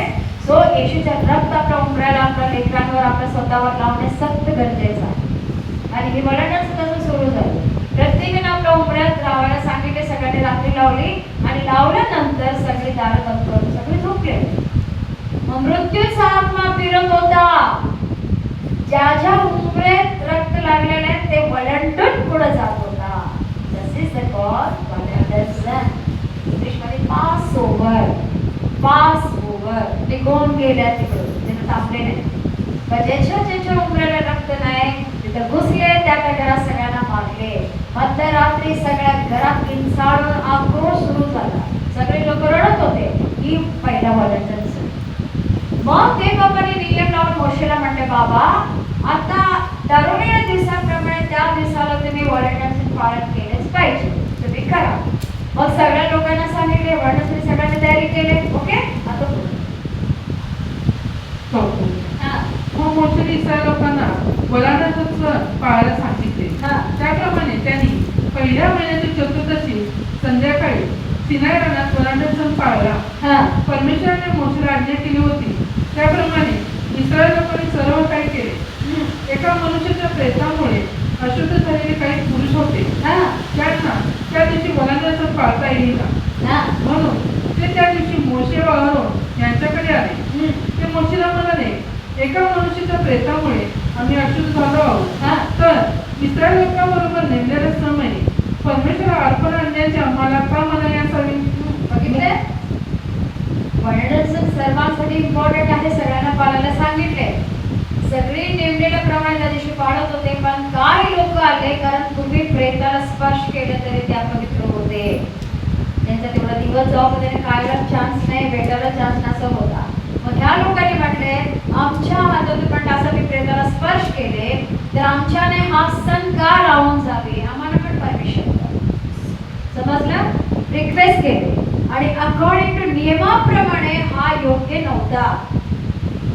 सो येशूच्या रक्त आपल्या उमऱ्याला आपल्या लेकरांवर आपल्या स्वतःवर लावणे सक्त गरजेचं आहे. आणि ही वळणच तसं सुरू झालं. प्रत्येकाने आपल्या उमऱ्यात लावायला सांगितले, सगळ्यांनी रात्री लावली आणि लावल्यानंतर सगळे दारं बंद करून सगळे झोपले. मग मृत्यूचा आत्मा फिरत होता. ज्या ज्या उमरेत रक्त लागलेले आहेत ते वळंडून पुढे जात होता. दिस इज द कॉज वळंडन. इंग्लिशमध्ये पास ओव्हर निघून गेल्या तिकडून, तिथे थांबले नाही. पण ज्याच्या उमरेला रक्त नाही तिथं घुसले, त्या घरात सगळ्यांना मारले. मध्यरात्री सगळ्या घरात किंचाळून आक्रोश सुरू झाला. सगळे लोक रडत होते की पहिला वळंडन. मग ते बाबांनी नियम लावून मोशेला म्हटले, बाबा आता ठरवलेल्या दिवसाप्रमाणे त्या दिवसाला तुम्ही वळणाचे पालन केलेच पाहिजे, तुम्ही करा. मग सगळ्या लोकांना सांगितले, वळणासाठी सगळ्यांनी तयारी केले. ओके, आता मग मोशेने इस्रायल लोकांना वळणाचा सण पाळायला सांगितले. त्याप्रमाणे त्यांनी पहिल्या महिन्याची चतुर्दशी संध्याकाळी सिनाई रानात वळणाचा सण पाळला. परमेश्वराने मोशेला आज्ञा केली होती त्याप्रमाणे इस्रायल लोकांनी सर्व काही केले. एका मनुष्याच्या प्रयत्नामुळे अशुद्ध झालेले काही पुरुष होते, त्यांना त्या दिवशी वळणाचा सण पाळता येईना. म्हणून ते त्या दिवशी मोशे व अहरोन यांच्याकडे आले. ते मोशेला म्हणाले, एका मनुष्याच्या प्रयत्नामुळे आम्ही अशुद्ध झालो आहोत, तर इस्रायल लोकांबरोबर नेमलेल्या समयी परमेश्वर अर्पण आणण्याची आम्हाला का मनाई असावी. बघितले, वळणाचं सर्वांसाठी इम्पॉर्टंट आहे. सगळ्यांना पाळायला सांगितले. सगळे नेमलेल्या प्रमाणे त्या दिवशी पाळत होते. पण काही लोक आले, कारण तुम्ही प्रेताला स्पर्श केले तरी ते अपवित्र होते. त्यांचा तेवढा दिवस जाऊ त्याने खायला चान्स नाही, भेटायला चान्स नसं होता. मग ह्या लोकांनी म्हटले, आमच्या हातातून पण असं मी प्रेताला स्पर्श केले तर आमच्याने हा सण का राहून जावे, आम्हाला पण परमिशन समजलं, रिक्वेस्ट केले. आणि अकॉर्डिंग टू नियमाप्रमाणे हा योग्य नव्हता.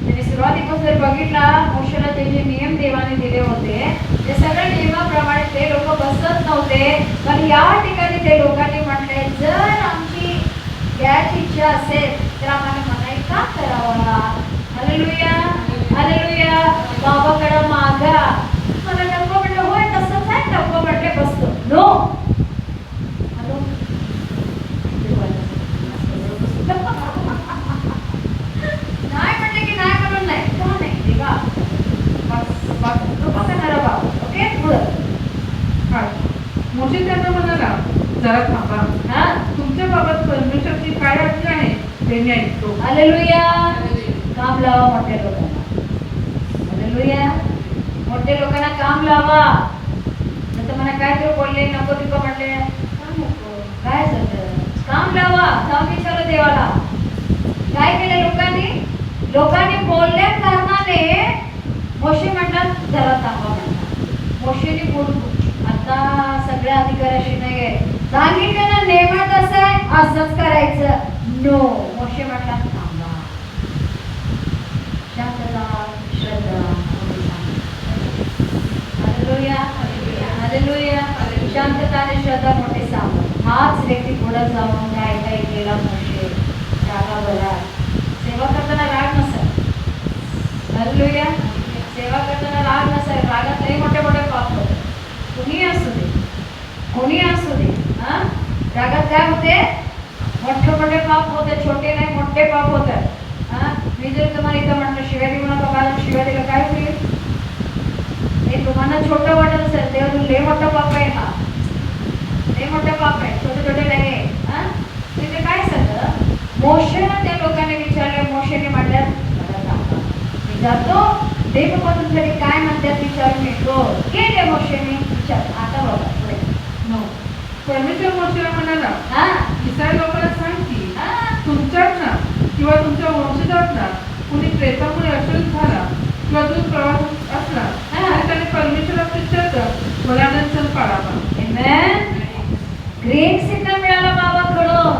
त्यांनी सुरुवातीपासून जर बघितला, मोशेला जे जे नियम देवाने दिले होते ते सगळ्या नियमाप्रमाणे ते लोक बसत नव्हते. पण या ठिकाणी ते लोकांनी म्हटले, जर आमची घ्यायची इच्छा असेल तर आम्हाला मनाई का करावा. Hallelujah, hallelujah. बाबाकडे मागा. मला नको म्हटलं, होय तसंच आहे, नको म्हटले बसतो. नो, नाही म्हटले की नाही म्हणून नाही, का नाही देवा ओके पुढं. मोशे त्यांना म्हणाला, जरा थांबा, तुमच्या बाबत परमेश्वरची काय आज्ञा आहे ते मी ऐकतो. हालेलुया. काम लावा मोठ्या लोकांना. हालेलुया. मोठ्या लोकांना काम लावा. नंतर मला काय तर बोलले, नको तिकं म्हटले, काय झालं, काम लावा. जाऊन विचारलं देवाला. काय केलं लोकांनी बोलल्या कारणाने मोशे म्हटला, जरा थांबा म्हटला. मोशेने बोलू आता सगळ्या अधिकाऱ्याशी नाही सांगितलं ना, नेमत असं आहे असंच करायचं. नो, मोशे म्हटला थांबा, शांतता, श्रद्धा. Hallelujah, hallelujah. शांतता आणि श्रद्धा मोठे सामर्थ. हाच व्यक्ती पुढे जाऊन काय काय केला मोशे रागाभरात. सेवा करताना राग नसेल. हालेलुया. सेवा करताना राग नसेल. रागात लई मोठे मोठे पाप होते. कोणी असू दे रागात काय होते, मोठे पाप होते. छोटे नाही, मोठे पाप होतात. मी जर तुम्हाला इथं म्हटलं शिव्या देऊ नका, कारण शिव्या दिलं काय होईल. हे तुम्हाला छोटं वाटत असेल, तेव्हा लय मोठं पाप आहे. हा लय मोठं पाप आहे, छोटे नाही. तिथे काय झालं, मोशेला त्या लोकांनी विचारले. मोशेने म्हटलं, मी जातो, देवपासून काय म्हणतात विचारून येतो. गेले मोशेने विचार. आता बघा पुढे 9. परमेश्वर मोशेला म्हणाला, हा इस्रायल लोकांना सांग की हा तुमच्यात ना किंवा तुमच्या वंशजात ना कुणी प्रेतामुळे अशुद्ध झाला किंवा दूर प्रवास असला तर त्याने परमेश्वरापेक्षा वलांडण सण पाळावा. Amen. ग्रीन सिग्नल मिळाला बाबाकडून.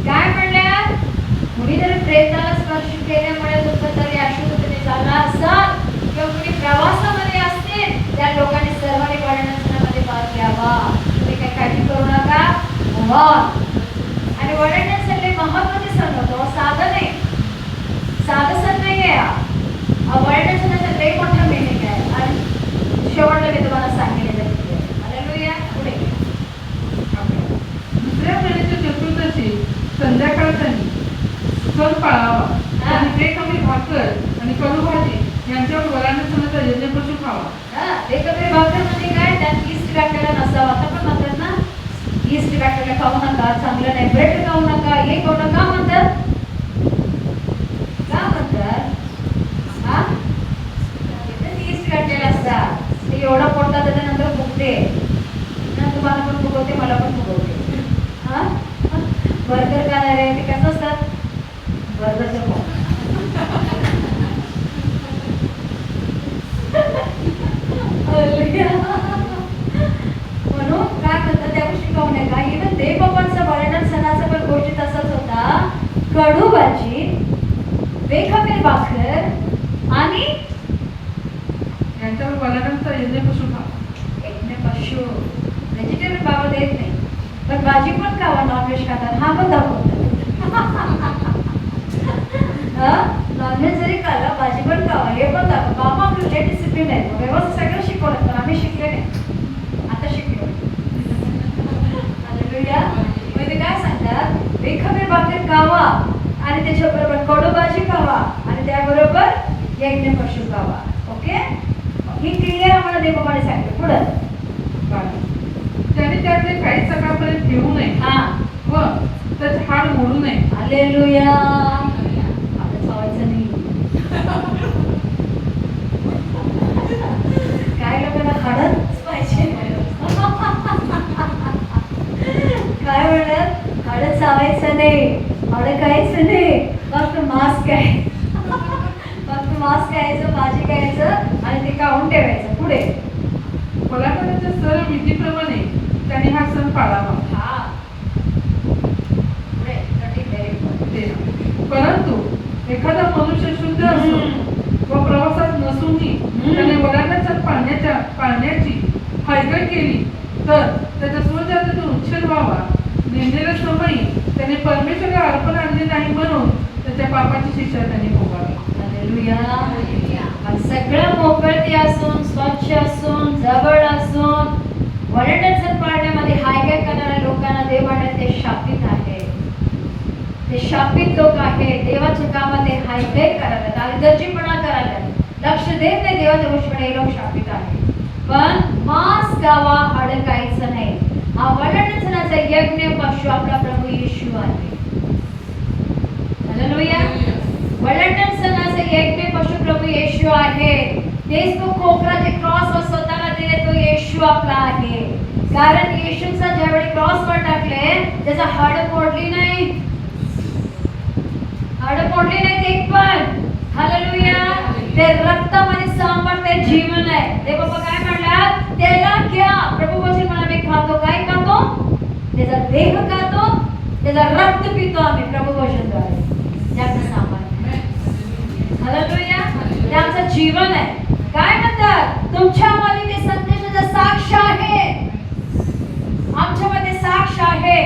काय म्हणल्या? कुणी जर प्रेताला स्पर्श केल्यामुळे तुमचं तरी अशुद्धतेने झाला असाल किंवा कुणी प्रवासामध्ये असतील त्या लोकांनी सर्वांनी वडणसणामध्ये भाग घ्यावा. तुम्ही काही काळजी करू नका. आणि वडणण सण हे महत्वाचे सण होतो. साधं नाही, साधं सण नाही आहे. वडणण सणाचा लई मोठा मिनिंग आहे आणि शेवटला मी तुम्हाला सांगितलेलं आहे. हालेलुया. पुढे दुसऱ्या महिन्याच्या चतुर्दशी संध्याकाळच्यानी सण पाळावा आणि बेकमी भाकर आणि कडू भाजी यांच्यावर वलांडण सणाचा यज्ञपशू खावा. बेकमी भाकर म्हणजे काय? त्यात ईस्ट टाकलेला नसावा. आता पण म्हणतात ना, ईस्ट टाकलेला खाऊ नका, चांगलं नाही. ब्रेड खाऊ नका, हे खाऊ नका म्हणतात. का म्हणतात? हा ईस्ट टाकलेला असतात. ते एवढं पोटात त्याच्यानंतर फुगते ना, तुम्हाला पण फुगवते, मला पण फुगवते. हा बर्गर खाणारे ते कसं असतात? बर्गरचं पोट. म्हणून काय म्हणतात त्या गोष्टी खाऊ नका. इव्हन देवबापांचा वडणण सणाचा पण गोष्टी तसाच होता. कडू भाजी, बेखमीर भाकर आणि यांच्यावर वलांडणचा यज्ञपशू खावा. पशु व्हेजिटेरियन बाबा देत नाही, पण भाजी पण खावा. नॉनव्हेज खातात हा पण दाखवतात. नॉनव्हेज जरी खाल्लं भाजी पण खावा हे पण दाखव. बाबा आपलं लेट डिसिप्लिन आहे, व्यवस्थित सगळं शिकवलं, पण आम्ही शिकले नाही. आता शिकलो. हालेलुया. मग ते काय सांगतात? बेखमीर भाकर खावा आणि त्याच्याबरोबर कडू भाजी खावा आणि त्याबरोबर यज्ञ पशु खावा. ओके, ही क्लिअर आम्हाला देवबाबाने सांगितलं. पुढं त्याने त्यातले काही सकाळपर्यंत घेऊ नये हा व त्याचे हाड मोडू नये. हालेलुया. आता चावायचं नाही. काय लोकांना हाडच पाहिजे. काय म्हणत? हाडं चावायचं नाही, हाडं खायचं नाही, फक्त मांस आहे. फक्त मांस खायचं, भाजी खायचं आणि ते खाऊन ठेवायचं. पुढे वलांडणाच्या सर्व विधीप्रमाणे त्यांनी हा सण पाळावा. हा पुढे परंतु एखादा मनुष्य शुद्ध असून व प्रवासात नसूनही त्याने वलांडण सण पाळण्याची हयगय केली तर त्याच्या स्वजातीतून उच्छेद व्हावा. नेमलेल्या समयी त्याने परमेश्वराला अर्पण आणले नाही म्हणून त्याच्या पापाची शिक्षा त्यांनी भोगावी. सगळं मोकळते असून, स्वच्छ असून, जवळ असून वडणण सण पाळण्यामध्ये हायगय करणाऱ्या लोकांना देव म्हणतात ते शापित आहे. ते शापित लोक आहे. देवाच्या कामात ते हायगय करायला, हलगर्जीपणा करायला, लक्ष देत नाही देवाच्या गोष्टीकडे. हे लोक शापित आहे. पण मांस खावा, हाडं खायचं नाही. हा वडणण सणाचा यज्ञ पशु आपला प्रभू येशू आहे. हालेलुया. वडणण सणाचा यज्ञ पशु प्रभू येशू आहे. तेच तो खोकरा जे क्रॉसवर स्वतःला दिले तो येशू आपला आहे. कारण येशूचा ज्यावेळी क्रॉसवर टाकले त्याचा हाड मोडली नाही, हाड मोडली नाही एक पण. हालेलुया. ते रक्तामध्ये सांभाळते जीवन आहे. ते बाबा काय म्हणतात? त्याला घ्या. प्रभू वचन मला मी खातो. काय खातो? त्याचा देह खातो, त्याचा रक्त पितो आम्ही प्रभू वचनद्वारे. त्याचं सांभाळ. हालेलुया. ते आमचं जीवन आहे. काय म्हणतात? तुमच्यामध्ये ते संदेशाचा साक्ष आहे, आमच्यामध्ये साक्ष आहे.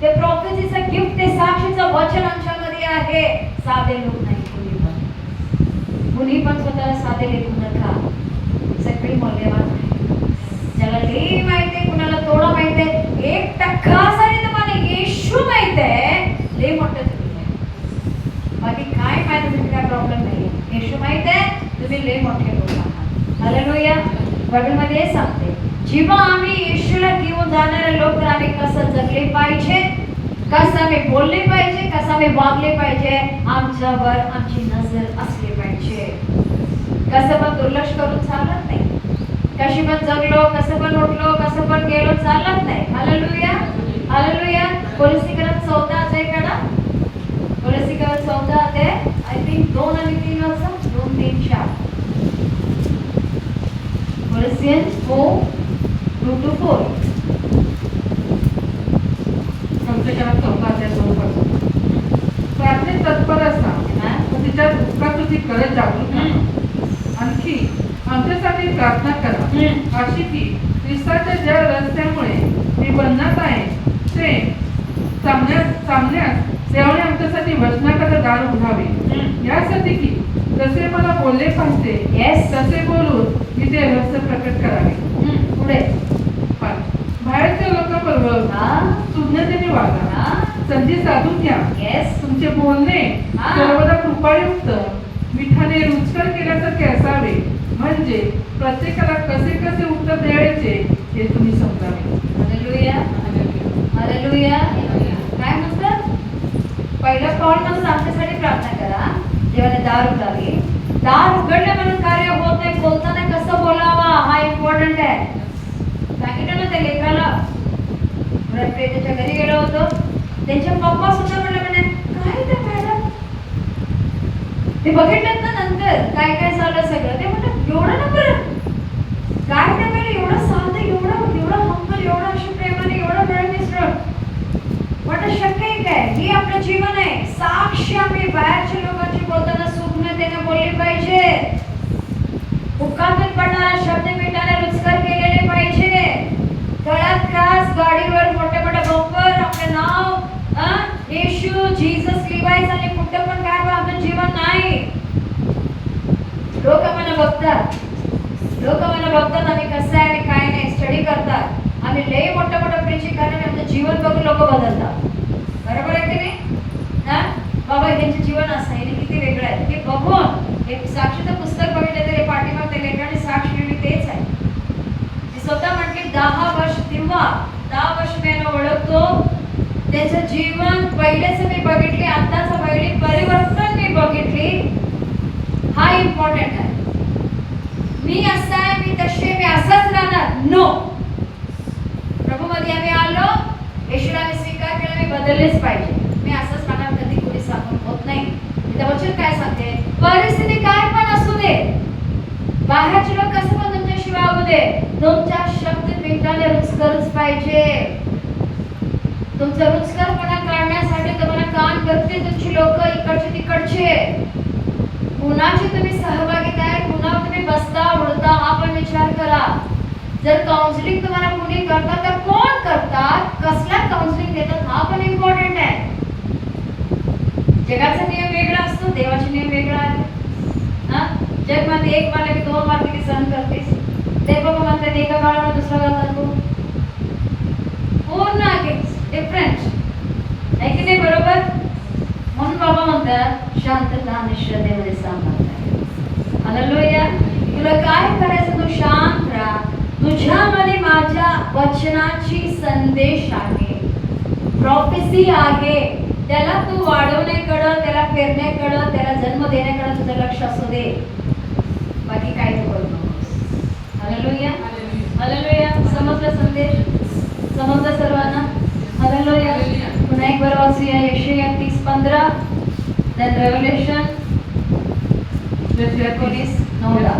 ते प्रॉफेसीचं गिफ्ट, ते साक्षीचं वचन आमच्यामध्ये आहे. साधे लोक नाही, कुणी पण स्वतःला साधे लेखू नका. सगळी मौल्यवान आहे. ज्याला लई माहिती आहे, कुणाला थोडं माहिती आहे, 1% जरी तुम्हाला येशू माहित आहे, लई मोठं तुम्ही आहे. बाकी काय माहिती तुम्ही, काय प्रॉब्लेम नाही. येशू माहित आहे, तुम्ही लई मोठे लोक आहात. हालेलुया. बायबलमध्ये हे सांगते, जेव्हा आम्ही येशूला घेऊन जाणारे लोक तर आम्ही कसं जगले पाहिजे, कसं आम्ही बोलले पाहिजे, कसं आम्ही वागले पाहिजे, आमच्यावर आमची नजर असली पाहिजे. कसं पण दुर्लक्ष करून चालत नाही. कशी पण जगलो, कसं पण उठलो, कसं पण गेलो, चालत नाही. Hallelujah, hallelujah. कोलोसीकरात 14 अध्याय काढा. कोलोसीकरात 14 अध्याय, आय थिंक 2 आणि 3 वाचा. 2, 3, 4. कोलोसियन्स 4, 2-4. संशयकारात 14 अध्याय 2 पासून. प्रार्थनेत तत्पर असता व तिच्या दुःखातुची गरज जागृत राहा. आणखी आमच्यासाठी प्रार्थना करा, अशी की ख्रिस्ताच्या ज्या रस्त्यामुळे मी बंधनात आहे ते सामन्यास देवाने आमच्यासाठी वचनाकडे दार उघडावे, यासाठी की जसे मला बोलले पाहिजे Yes. तसे बोलून मी ते रहस्य प्रकट करावे. पुढे. बाहेरच्या लोकांबरोबर सुज्ञतेने वागा, संधी साधून घ्या. येस. तुमचे बोलणे सर्वदा कृपायुक्त, मिठाने रुचकर केल्यासारखे असावे, म्हणजे प्रत्येकाला कसे कसे उत्तर द्यायचे हे तुम्ही समजावे. Hallelujah, hallelujah. काय म्हणतात? पहिलं पाऊल म्हणून आमच्यासाठी प्रार्थना करा, देवाने दार उघडावे. दार उघडले म्हणून कार्य होत नाही. बोलताना कसं बोलावा हा इम्पॉर्टंट आहे. सांगितलं ना त्या लेकराला, त्याच्या घरी गेलो होतो, त्यांच्या पप्पा सुद्धा म्हणे काय ते मॅडम, ते बघितलं ना नंतर काय काय झालं सगळं, ते म्हणतात एवढं ना बरं काय ते पहिले एवढं साधं, एवढं एवढं हंबल, एवढं अशी प्रेमाने, एवढं वेळ मिसळून वाटत शक्य आहे काय? हे आपलं जीवन आहे. साक्ष आम्ही बाहेरच्या लोकांची बोलताना सूक्ष्मतेने बोलली पाहिजे. मुखातून पडणारा शब्द मिठाने रुचकर केलेले पाहिजे. गळ्यात खास, गाडीवर मोठे मोठे बंपर, आपले नाव येशू, जीसस लिवायचं आणि कुठं पण काय आपलं जीवन नाही. लोक मला बघतात, लोक मला बघतात आम्ही कसं आहे आणि काय नाही, स्टडी करतात. आम्ही लय मोठं मोठं प्रीचिंग करणार, आमचं जीवन बघून लोक बदलतात. बरोबर आहे की नाही? ना बाबा यांचे जीवन असं आहे, किती वेगळं आहे हे बघून. एक साक्षीचं पुस्तक बघितलं तरी पाठीमाग त्या लेखनाने साक्ष लिहिली तेच आहे. ती स्वतः म्हटली 10 वर्ष तेव्हा 10 वर्ष मी यांना ओळखतो, त्याचं जीवन पहिलेच मी बघितले, आताच पहिली परिवर्तन मी बघितली. हा इम्पॉर्टंट आहे. मी असा आहे, मी तसे, मी असाच राहणार, नो. प्रभू मध्ये आम्ही आलो, येशूला आम्ही स्वीकार केला, मी बदललेच पाहिजे. मी असंच राहणार, कधी कुणी सांगून होत नाही. त्या वचन काय सांगते, परिस्थिती काय पण असू दे, बाहेरचे लोक कसं पण तुमच्याशी वागू दे, तुमच्या शब्द मिठाने रुचकरच पाहिजे. तुमचा रुचकरपणा काढण्यासाठी तुम्हाला काम करते तुमची लोक इकडचे तिकडचे. कुणाची तुम्ही सहभागिता आहे, कुणावर तुम्ही बसता उडता हा पण विचार करा. जर काउन्सिलिंग तुम्हाला कुणी करतात तर कोण करतात, कसला काउन्सिलिंग देतात हा पण इम्पॉर्टंट आहे. जगाचा नियम वेगळा असतो, देवाचा नियम वेगळा आहे. जगमध्ये एक मारले की 2 मारले की सहन करतेस. ते बाबा म्हणतात एका गाळाला दुसरा गाळा तू पूर्ण डिफरंट आहे की नाही? बरोबर. म्हणून बाबा म्हणतात शांतता आणि श्रद्धेमध्ये सांभाळता. हालेलुया. तुला काय करायचं, तू शांत राहा. तुझ्यामध्ये माझ्या वचनाची संदेश आहे, प्रॉफेसी आहे. त्याला तू वाढवण्याकडं, त्याला पेरण्याकडं, त्याला जन्म देण्याकडं तुझं लक्ष असू दे. बाकी काय तू करू नकोस. Hallelujah, hallelujah. समजलं संदेश? समजलं सर्वांना? हालेलुया. पुन्हा एक बरं वाचूया यशाया 30:15, देन रेव्हलेशन 19:9.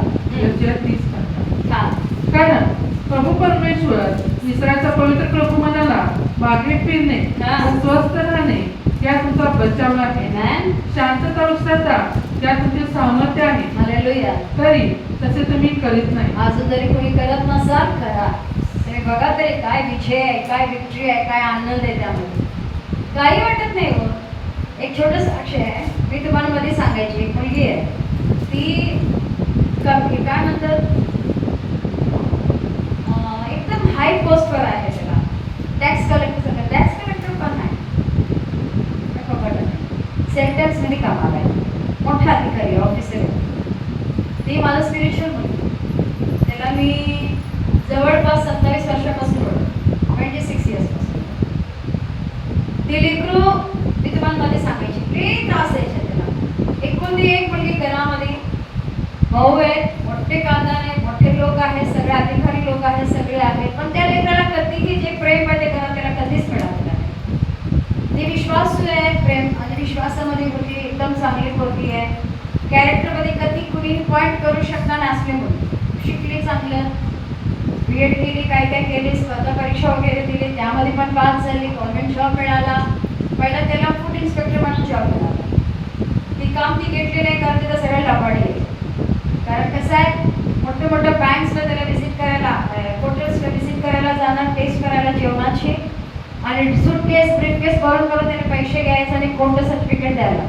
कारण प्रभू परमेश्वर इस्रायलचा पवित्र प्रभू म्हणाला, मागे फिरणे व स्वस्थ राहणे या तुमचा बचाव आहे. शांतता व श्रद्धा या तुमचे सामर्थ्य आहे. हालेलुया. तरी तसे तुम्ही करीत नाही. अजून जरी कोणी करत नसाल, करा. तुम्ही बघा तरी काय विजय आहे, काय विक्ट्री आहे, काय आनंद आहे त्यामध्ये. काही वाटत नाही हो. एक छोटं साक्ष आहे, मी तुम्हाला मध्ये सांगायची. एक मुलगी आहे, ती काय म्हणतात एकदम हाय पोस्टवर आहे. त्याला टॅक्स कलेक्टर पण नाही, सेल टॅक्समध्ये कामाला आहे, मोठा अधिकारी ऑफिसर. ती माझं स्पिरिच्युअल मुलगी. त्याला मी जवळपास 27 वर्षापासून ओळखतो, 26 इयर्सपासून. ती लेकरू मी तुम्हाला मध्ये सांगायची, लई त्रास द्यायचा त्याला. एकूण ती एक मुलगी घरामध्ये, भाऊ आहेत, मोठे कांदा नाही, मोठे लोक आहेत, सगळे अधिकारी लोक आहेत, सगळे आहेत, पण त्या लेकराला कधीही जे प्रेम आहे ते घरात त्याला कधीच मिळालं नाही. ती विश्वासू आहे, प्रेम आणि विश्वासामध्ये मुलगी एकदम चांगली पोरगी आहे. कॅरेक्टरमध्ये कधी कुणी पॉईंट करू शकणार नसले म्हणून शिकली, चांगलं बीएड केली, काय काय केली, स्पर्धा परीक्षा वगैरे दिली, त्यामध्ये पण पास झाली, गव्हर्नमेंट जॉब मिळाला. पहिला त्याला फूड इन्स्पेक्टर म्हणून जॉब मिळाला. ती काम ती घेतली नाही कारण तिथं सगळं लबाडी आहे. कारण कसं आहे, मोठ्या मोठ्या बँक्सला त्याला व्हिजिट करायला, हॉटेल्सला व्हिजिट करायला जाणार, टेस्ट करायला जेवणाची, आणि सूटकेस ब्रीफकेस भरून त्याने पैसे घ्यायचे आणि कोणतं सर्टिफिकेट द्यायला.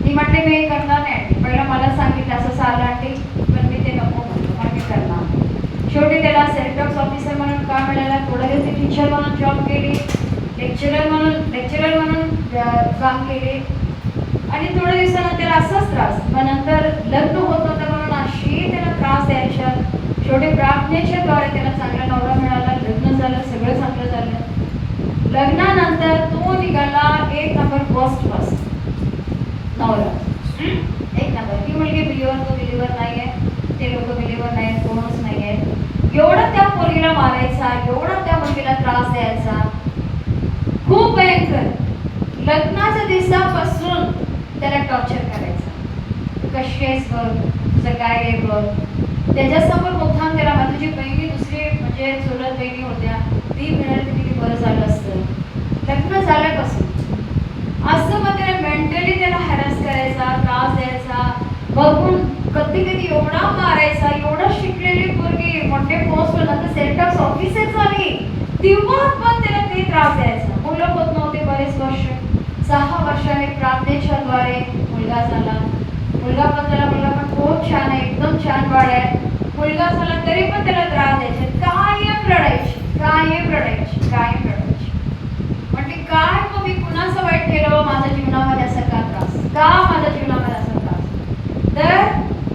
ती म्हटली मी करणार नाही, पहिला मला सांगितलं असं साला आंटी, पण मी ते नको म्हणतो, मग मी करणार. शेवटी त्याला सेल्टॉक्स ऑफिसर म्हणून काम मिळाला. थोडं दिवस ती टीचर म्हणून जॉब केली, लेक्चरर म्हणून काम केले, आणि थोड्या दिवसानं त्याला असाच त्रास. मग नंतर लग्न होत होतं म्हणून अशी त्याला त्रास द्यायच्या. शेवटी प्रार्थनेच्या द्वारे त्याला चांगला नवरा मिळाला, लग्न झालं, सगळं चांगलं झालं. लग्नानंतर तो निघाला 1 नंबर फर्स्ट नवरा, 1 नंबर. ती मुलगी बिलीवर, तो बिलीवर नाही आहे, ते लोक बिलीवर नाही आहेत, कोणच नाही आहे. एवढा त्या मुलगीला मारायचा, एवढा त्या मुलगीला त्रास द्यायचा, खूप भयंकर. लग्नाच्या दिवसापासून त्याला टॉर्चर करायचा. तू कशी आहेस बघ, तुझं काय आहे बघ. त्याच्यासमोर मुद्दाम त्याला, माझी बहिणी दुसरी म्हणजे चुलत बहिणी होत्या, ती मिळाली तर किती बरं झालं असतं. लग्न झाल्यापासून असं मग त्याला मेंटली त्याला हॅरॅस करायचा, त्रास द्यायचा. बघून कधी कधी एवढा मारायचा. एवढा शिकलेली पोरगी मोठे पोस्टवर, नंतर सेल्टॉक्स ऑफिसर झाली, तेव्हा पण त्याला ते त्रास द्यायचा. मुलं होत नव्हते बरेच वर्ष. 6 वर्षाने प्रार्थनेच्या द्वारे मुलगा झाला. मुलगा पण खूप छान आहे, एकदम छान बाळ आहे. मुलगा झाला तरी पण त्याला त्रास द्यायचे, कायम रडायची. म्हणजे काय मग मी कुणाचं वाईट केलं, माझ्या जीवनामध्ये असा का त्रास, का माझ्या जीवनामध्ये असा त्रास. तर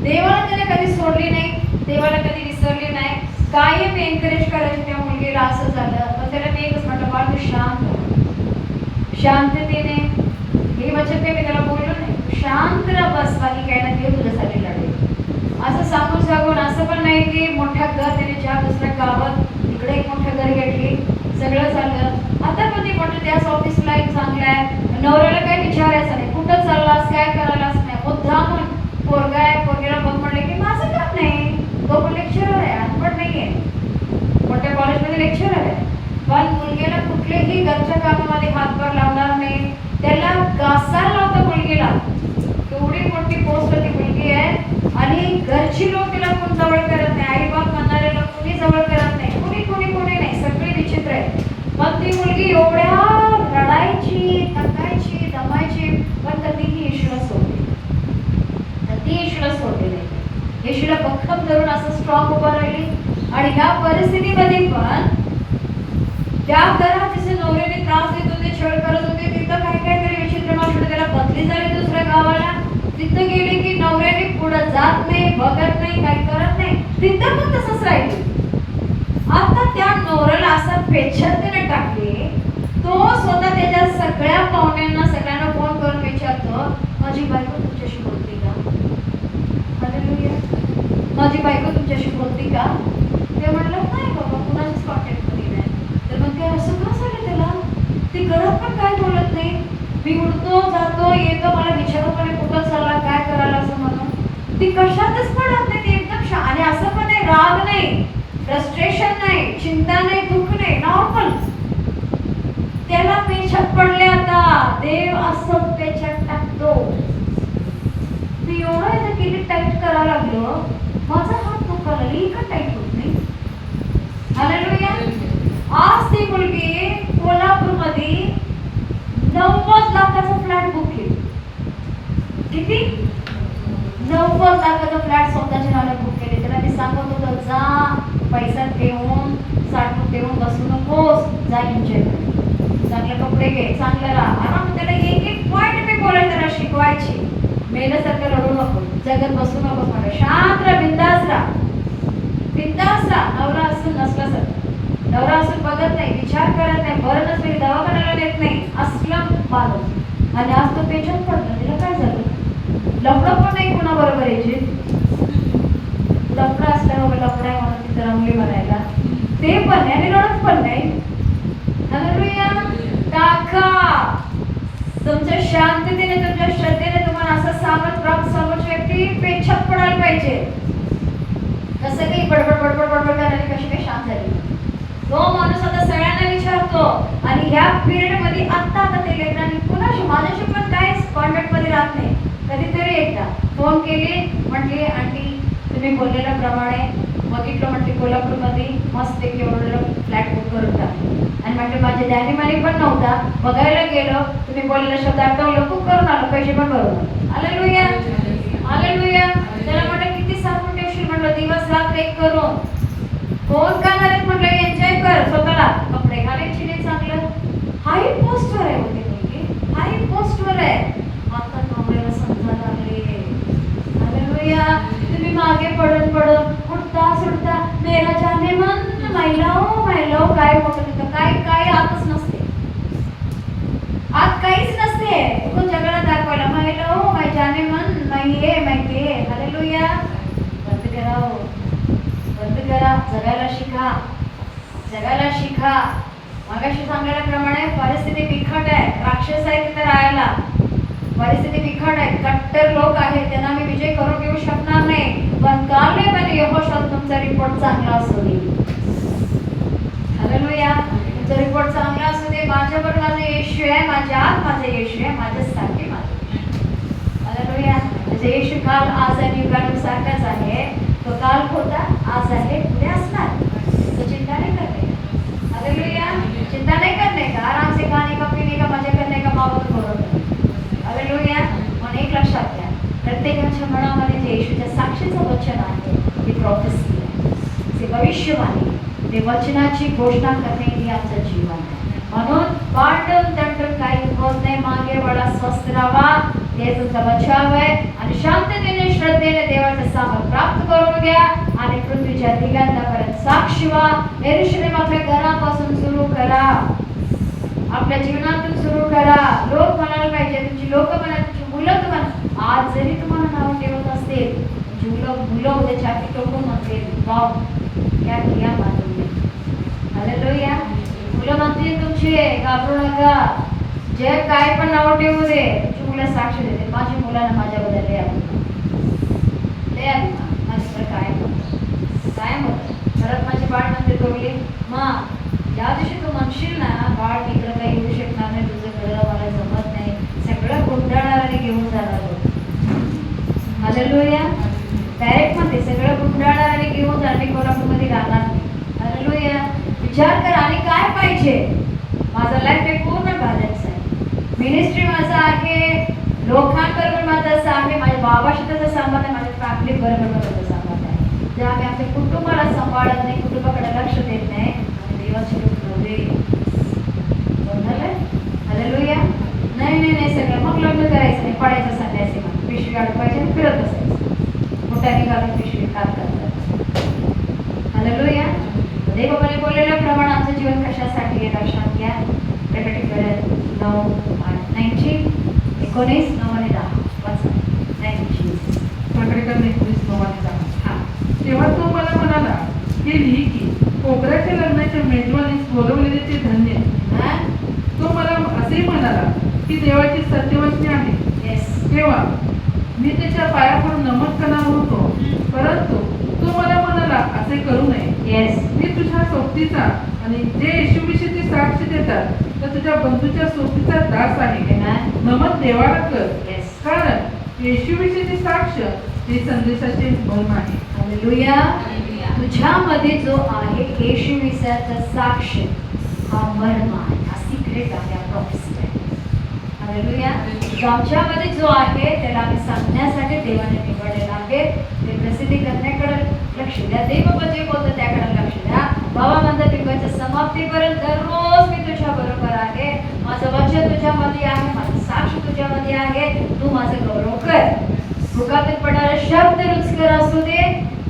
देवाला त्याने कधी सोडली नाही, देवाला कधी विसरली नाही. कायम एनकरेज करायची त्या मुलगीला. असं झालं पण त्याला मी एकच म्हटलं, बाळ तू शांततेने, हे वचन मी त्याला बोललो नाही, तू शांत राहा बस, बाकी काय ना देव तुझ्यासाठी लढेल. असं सांगून असं पण नाही की मोठ्या घर त्याने ज्या दुसऱ्या गावात इकडे एक मोठं घर घेतली, सगळं झालं. आता पण ते मोठं त्याच ऑफिसला एक चांगलं आहे. नवऱ्याला काय विचारायचं नाही, कुठं चाललास, काय करायलाच नाही. मुद्दाम पोरगा आहे, पोरगीला बघ म्हणले की माझं काम नाही. तो पण लेक्चरर आहे, अनपढ नाही आहे, मोठ्या कॉलेजमध्ये लेक्चरर आहे, पण मुलगीला कुठलेही घरच्या कामामध्ये हातभार लावणार नाही. त्याला घासायला लावतं मुलगीला. एवढी मोठी पोस्टवरती मुलगी आहे आणि घरची लोक तिला कोण जवळ करत नाही. आई बाप म्हणणारे लोक कोणी जवळ करत नाही, कोणी नाही, सगळे विचित्र आहे. मग ती मुलगी एवढ्या रडायची, थकायची, दमायची, पण कधीही येशूला सोडली नाही. येशूला भक्कम धरून असं स्ट्रॉंग उभं राहिली. आणि ह्या परिस्थितीमध्ये पण त्या घरात जसे नवऱ्याने त्रास देत होते, छळ करत होते, तिथं काहीतरी विचित्र मात्र त्याला बदली झाली दुसऱ्या गावाला. तिथं गेले की नवऱ्याने पुढं जात नाही, बघत नाही, काही करत नाही, तिथं पण तसंच राहिले. आता त्या नवऱ्याला असा पेच्छातीने टाकले, तो स्वतः त्याच्या सगळ्या पाहुण्यांना, सगळ्यांना फोन करून विचारतो, माझी बायको तुमच्याशी बोलते का, माझी बायको तुमच्याशी बोलते का. ते म्हणलं नाही बाबा, कुणाच्याच कॉन्टॅक्टमध्ये नाही. तर मग ते असं का झालं त्याला, ती घरात पण काय बोलत नाही. मी उडतो जातो येतो, मला विचारू पण कुठं चालला, काय करायला असं म्हणून. ती कशातच पडत नाही, ती एकदम आणि असं पण नाही, राग नाही, फ्रस्ट्रेशन नाही, चिंता नाही, दुःख नाही, नॉर्मल. त्याला पेशात पडले. आता देव असं पेशात टाकतो. मी एवढं किती टाईट करायला लागलो, माझा हात दुखायला, इकडे टाईट होत नाही. हालेलुया. आज ती मुलगी कोल्हापूरमध्ये 90 लाखाचा फ्लॅट बुक केली. किती? 90 लाखाचा फ्लॅट स्वतःच्या नावाने बुक केले. त्याला मी सांगत होतो, जा पैसा ठेवून, साठवून ठेवून बसू नकोस, जा एन्जॉय कर, चांगले कपडे घे, चांगलं राहा, आराम. त्याला एक पॉईंट मी बोलायला त्याला शिकवायची, मेल्यासारखं रडू नको, जगत बसू नकोस, मला शांत राहा, बिंदास राहा. नवरा असून नसल्यासारखं, नवरा असून बघत नाही, विचार करत नाही, बरं नसलं की दवाखान्याला नेत नाही, असलं माणूस. आणि आज तो पेशात पडला, तिला काय झालं, लफडं पण नाही कोणाबरोबर यायचे, लफडा असला बाबा लफडा आहे म्हणून तिथं रंगली म्हणायला ते पण नाही आणि रडत पण नाही. हालेलुया. टाका तुमच्या शांततेने तुमच्या श्रद्धेने तुम्हाला असं सामर्थ प्राप्त समोरची व्यक्ती पेछात पडायला पाहिजे. कसं काही बडबड बडबड बडबड करणारी कशी काय शांत झाली. तो माणूस आता सगळ्यांना विचारतो आणि ह्या पिरियड मध्ये आता ते लेकरांनी कुणाशी माझ्याशी पण काहीच कॉन्टॅक्ट मध्ये राहत नाही. कधीतरी एकदा फोन केली म्हटली आंटी तुम्ही बोललेल्याप्रमाणे बघितलं म्हटली कोल्हापूरमध्ये मस्त एक एवढं फ्लॅट बुक करून टाकलं आणि म्हटलं माझ्या ध्यानीमानी पण नव्हता बघायला गेलो तुम्ही बोललेला शब्द आठवलं बुक करून आलो पैसे पण भरून हालेलुया हालेलुया. त्याला म्हटलं किती सारखं ठेवशील म्हटलं दिवस रात्र एक करून फोन करणार आहेत म्हटलं एन्जॉय कर स्वतःला कपडे घालायची नाही चांगलं हाई पोस्टवर आहे होते मुलगी हाई पोस्टवर आहे. आता नवऱ्याला समजायला लागले हालेलुया. तुम्ही मागे पडून पडून उठता सुटता मेरा जाने मन मैलाव काय बोलत होतं काय आतच नसते आत काहीच नसते तो जगाला दाखवायला मैलाव मै जाने मन मै ते हालेलुया. बंद करा जगायला शिका मगाशी सांगल्याप्रमाणे परिस्थिती बिकट आहे. राक्षस आहे तिथे राहायला परिस्थिती बिकट आहे. कट्टर लोक आहेत त्यांना मी विजय करून घेऊ शकणार नाही. पण काल नाही पण यहोशूआत तुमचा रिपोर्ट चांगला असू दे. हालेलुया. तुमचा रिपोर्ट चांगला असू दे. माझ्यावर माझा येशू आहे माझ्या आत माझा येशू आहे माझ्यासाठी माझा हालेलुया. म्हणजे येशू काल आज आणि युगानुसार सारखाच आहे. तो काल होता आज आहे उद्या असणार. तो चिंता नाही करणे हालेलुया. चिंता नहीं करने का आराम से खाने का पीने का मजा करने का मावत बरोबर हालेलुया. म्हणून एक लक्षात घ्या प्रत्येकाच्या मनामध्ये जे येशूच्या साक्षीचं वचन आहे ते प्रॉफेसी आहे ते भविष्यवाणी ते वचनाची घोषणा करणे हे आमचं जीवन आहे. म्हणून भांडण तंटून काही होत नाही मागे वळा स्वस्थ राहा ते तुमचा बचाव आहे आणि शांततेने श्रद्धेने देवाचं सामर्थ प्राप्त करून घ्या आणि पृथ्वीच्या दिगंतापर्यंत साक्षी व्हा. यरूशलेम आपल्या घरापासून सुरू करा आपल्या जीवनातून सुरू करा. लोक म्हणायला पाहिजे तुमची लोक म्हणा तुमची मुलं तुम्हाला आज जरी तुम्हाला नाव ठेवत असतील तुमची मुलं उद्या छाती टोकून म्हणतील वाव क्या किया माधुर्य हालेलुया. मुलं म्हणतील तुमची घाबरू नका जे काय पण नाव ठेवू दे तुमची मुलं साक्ष देते माझी मुलांना माझ्याबद्दल लय माझ्याकडे काय म्हणत परत माझी बाळ म्हणते बघली मा ज्या दिवशी तू म्हणशील ना बाळ इकडं काही येऊ शकणार नाही तुझ्याकडं मला जमत नाही सगळं गुंडाळणार आणि घेऊन जाणार हालेलुया. डायरेक्ट म्हणते सगळं गुंडाळणार आणि घेऊन जाणार मी कोल्हापूरमध्ये राहणार नाही हालेलुया. विचार कर आणि काय पाहिजे माझा लाईफ हे पूर्ण बॅलन्स आहे. मिनिस्ट्री माझं आहे लोकांबरोबर माझं असं आहे माझ्या बाबाशी त्याचा संबंध आहे माझ्या फॅमिली बरोबर माझा संबंध आहे. जे आम्ही आमच्या कुटुंबाला सांभाळत नाही कुटुंबाकडे लक्ष देत नाही आणि देवाचे लोक नव्हे हालेलुया. नाही सगळं मग लग्न करायचं नाही पडायचं संध्यासी मग पिशवी अडवायची आणि फिरत बसायचं मोठ्याने घालून पिशवी काम करतात हालेलुया. देवबाबाने बोललेल्याप्रमाणे आमचं जीवन कशासाठी आहे लक्षात घ्या. प्रकटीकरण 9:19 19 9 10 प्रकटीकरण 19:9 10. तेव्हा तो मला म्हणाला हे लिही की कोबऱ्याच्या लग्नाच्या मेजवानीस बोलवलेले ते धन्य. तो मला असेही म्हणाला की देवाची सत्यवचने आहे. तेव्हा मी त्याच्या पाया पडून नमन करणार होतो परंतु तो मला म्हणाला असे करू नये. मी तुझ्या सोबतीचा आणि जे येशूविषयी साक्ष देतात तर तुझ्या बंधूच्या सोबतीचा दास आहे. नमन देवाला कर कारण येशूविषयी साक्ष हे संदेशाचे मर्म आहे. हालेलुया. तुझ्यामध्ये जो आहे येशूविषयीचा साक्ष हा मर्म आहे हा सिक्रेट आहे हा प्रॉफेसी आहे. हालेलुया. आमच्यामध्ये जो आहे त्याला आम्ही सांगण्यासाठी देवाने निवडलेला आहे ते प्रसिद्धी करण्याकडे लक्ष द्या. देव जे बोलतो त्याकडे लक्ष द्या. बाबा म्हणतात युगाच्या समाप्तीपर्यंत दररोज मी तुझ्या बरोबर आहे माझं वचन तुझ्यामध्ये आहे माझं साक्ष तुझ्यामध्ये आहे तू माझं गौरव कर. मुखातून पडणारा शब्द रुचकर असू दे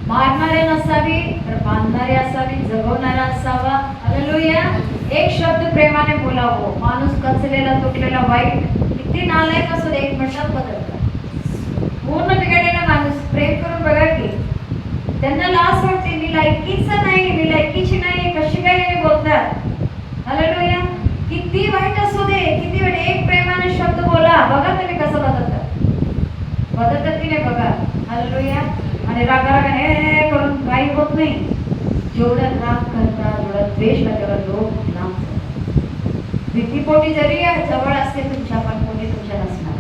मारणारे नसावी तर बांधणारे असावी जगवणारा असावा. हालेलुया. एक शब्द प्रेमाने बोलावं. माणूस कचलेला तुटलेला वाईट किती नालायक असू दे 1 मिनिटात बदलतात. पूर्ण बिघडलेला माणूस प्रेम करून बघा की त्यांना लाज वाटते, मी लायकीच नाही, मी लायकीची नाही, कशी काय हे बोलतात. हालेलुया. किती वाईट असू दे, किती वाईट, एक प्रेमाने शब्द बोला, बघा तुम्ही कसं बदलतात की नाही बघा. हालेलुया. आणि रागाने करून काही होत नाही. जेवढं राग करता, जेवढा द्वेष करता, लोक लांब जातात. भीतीपोटी जरी जवळ असते तुमच्या, पण कोणी तुमच्या नसणार.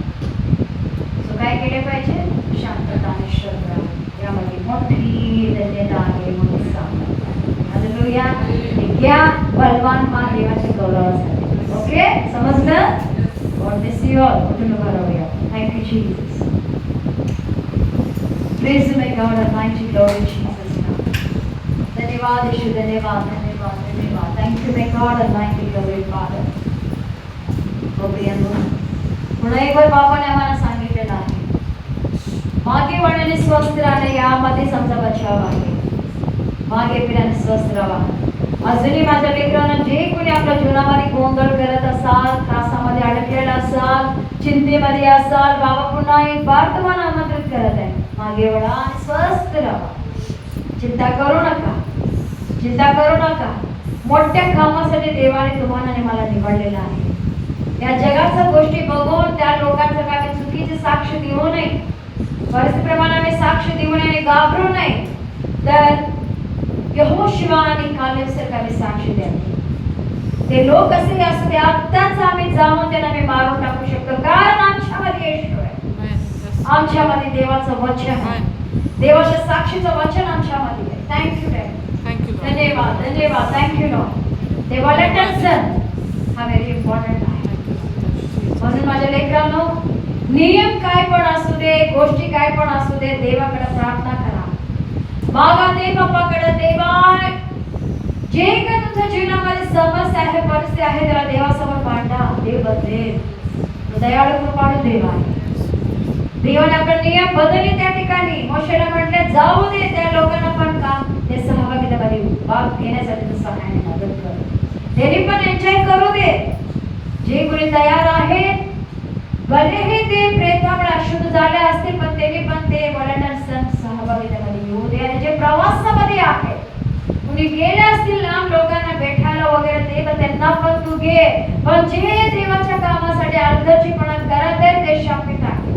सो काय केले पाहिजे? शांतता आणि श्रद्धा, यामध्ये मोठी धन्यता आहे, मोठी सामर्थ्य. हालेलुया. घ्या बलवान मा देवाचे गौरवासाठी. ओके, समजलं? God bless you all. कुठून उभा राहूया. Thank you Jesus. Praise my God almighty, glory Jesus. धन्यवाद यीशु, धन्यवाद धन्यवाद धन्यवाद. Thank you my God almighty, glory father. हो प्रियांनो, पुन्हा एक बार बाबाने आम्हाला सांगितलेलं आहे, मागे वळणे स्वस्थ राहणे यामध्येच आमचा बचाव आहे. मागे फिराने स्वस्थ राहा. अजूनही माझ्या लेकरांना जे कोणी आपल्या जीवनामध्ये गोंधळ करत असाल, त्रासामध्ये अडकलेला असाल, चिंतेमध्ये असाल, बाबा पुन्हा एक बार तुम्हाला आमंत्रित करत आहे, मागे वळा आणि स्वस्थ राहा. चिंता करू नका, चिंता करू नका. मोठ्या कामासाठी देवाने तुम्हाला आणि मला निवडलेलं आहे. या जगाच्या गोष्टी बघून त्या लोकांचं काही चुकीची साक्ष देऊ नये, परिस्थितीप्रमाणे आम्ही साक्ष देऊ नये आणि घाबरू नये. तर यहोशुवा आणि कालेबसारखं आम्ही साक्ष द्यावी. ते लोक कसे असू दे, आत्ताच आम्ही जाऊन त्यांना आम्ही मारून टाकू शकतो, कारण आमच्यामध्ये येशू आहे, आमच्यामध्ये देवाचं वचन आहे, देवाच्या साक्षीचं वचन आमच्यामध्ये आहे. थँक्यू डॅडी, धन्यवाद धन्यवाद. Thank you Lord. ते वॉलंटियर्स हा व्हेरी इम्पॉर्टंट आहे. म्हणून माझ्या लेकरांनो, नियम काय पण असू दे, गोष्टी काय पण असू दे, देवाकडे प्रार्थना करा, मागा ते बाप्पाकडे. देवा, जे काय तुमच्या जीवनामध्ये समस्या आहे, परिस्थिती आहे, त्याला देवासमोर मांडा. देव बदलेल. दयाळू कृपाळू देव आहे. देवाने आपले नियम बदलले त्या ठिकाणी. मोशेला म्हटले जाऊ दे त्या लोकांना पण काम ते सहभागितामध्ये भाग घेण्यासाठी तू सहाय्याने मदत कर. त्यांनी पण एन्जॉय करू दे. जे कोणी तयार आहेत, भलेही ते प्रेतामुळे अशुद्ध झाले असतील, पण त्यांनी पण ते वॉलंटियर्स सहभागितामध्ये येऊ दे. आणि जे प्रवासामध्ये आहे, कुणी गेले असतील लांब लोकांना भेटायला वगैरे, ते पण त्यांना पण तू घे. पण जे देवाच्या कामासाठी अलगर्जीपणा करत आहेत ते शापित आहे.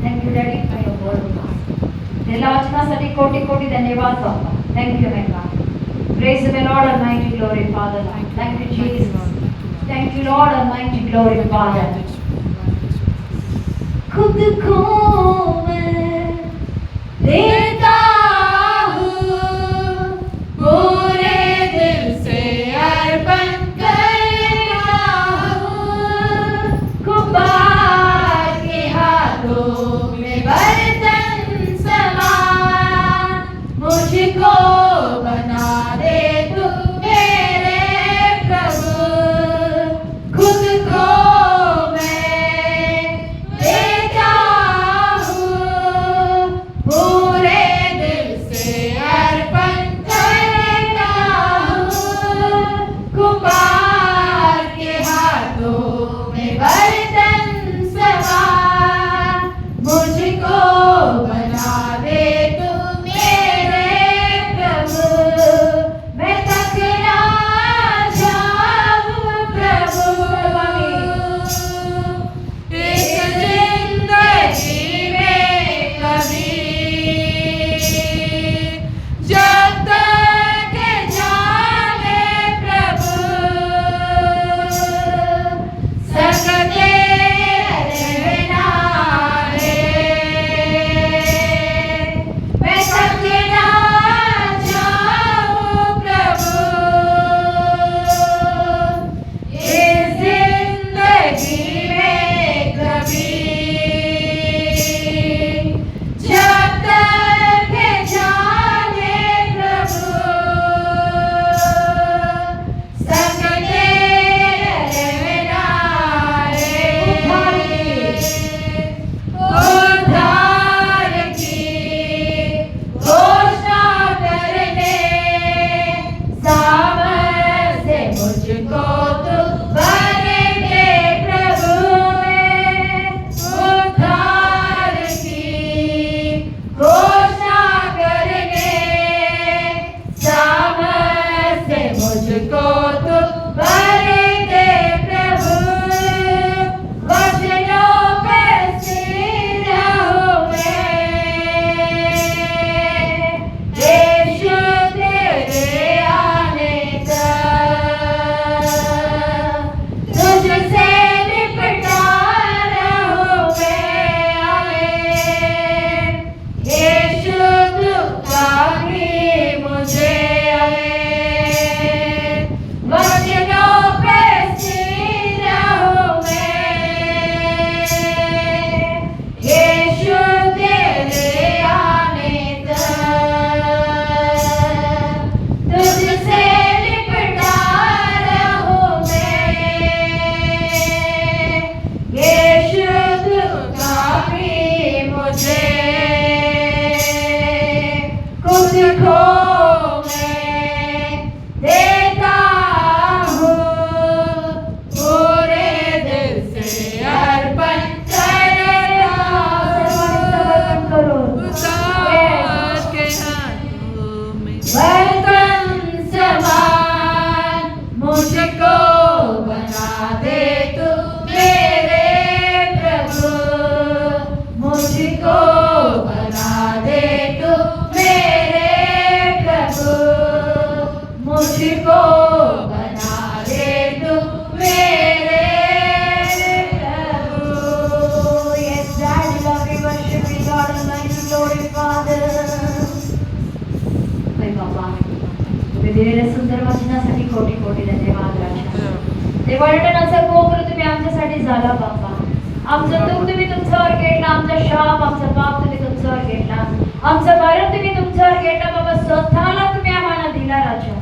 Thank you daddy for your word. त्याला वचनासाठी कोटी कोटी धन्यवाद बाबा. Thank you my God. Praise the Lord almighty, glory father. Thank you Jesus. Thank you Lord Almighty, glory Father. खुद को मैं देता हूँ, पूरे दिल से अर्पण करता हूँ, कुंभार के हाथों में बर्तन समान, मुझको बना दे तू मेरे प्रभु. खुद को मैं देता हूँ, पूरे दिलेल्या सुंदर वचनासाठी कोटी कोटी धन्यवाद राजा. ते वर्णनाचा गोपुर तुम्ही आमच्यासाठी झाला बाबा. आमचं दुःख तुम्ही तुमच्यावर घेतला, आमचा शाप आमचा पाप तुम्ही तुमच्यावर घेतला, आमचं मरण तुम्ही तुमच्यावर घेतला बाबा. स्वतःला तुम्ही आम्हाला दिला राजा.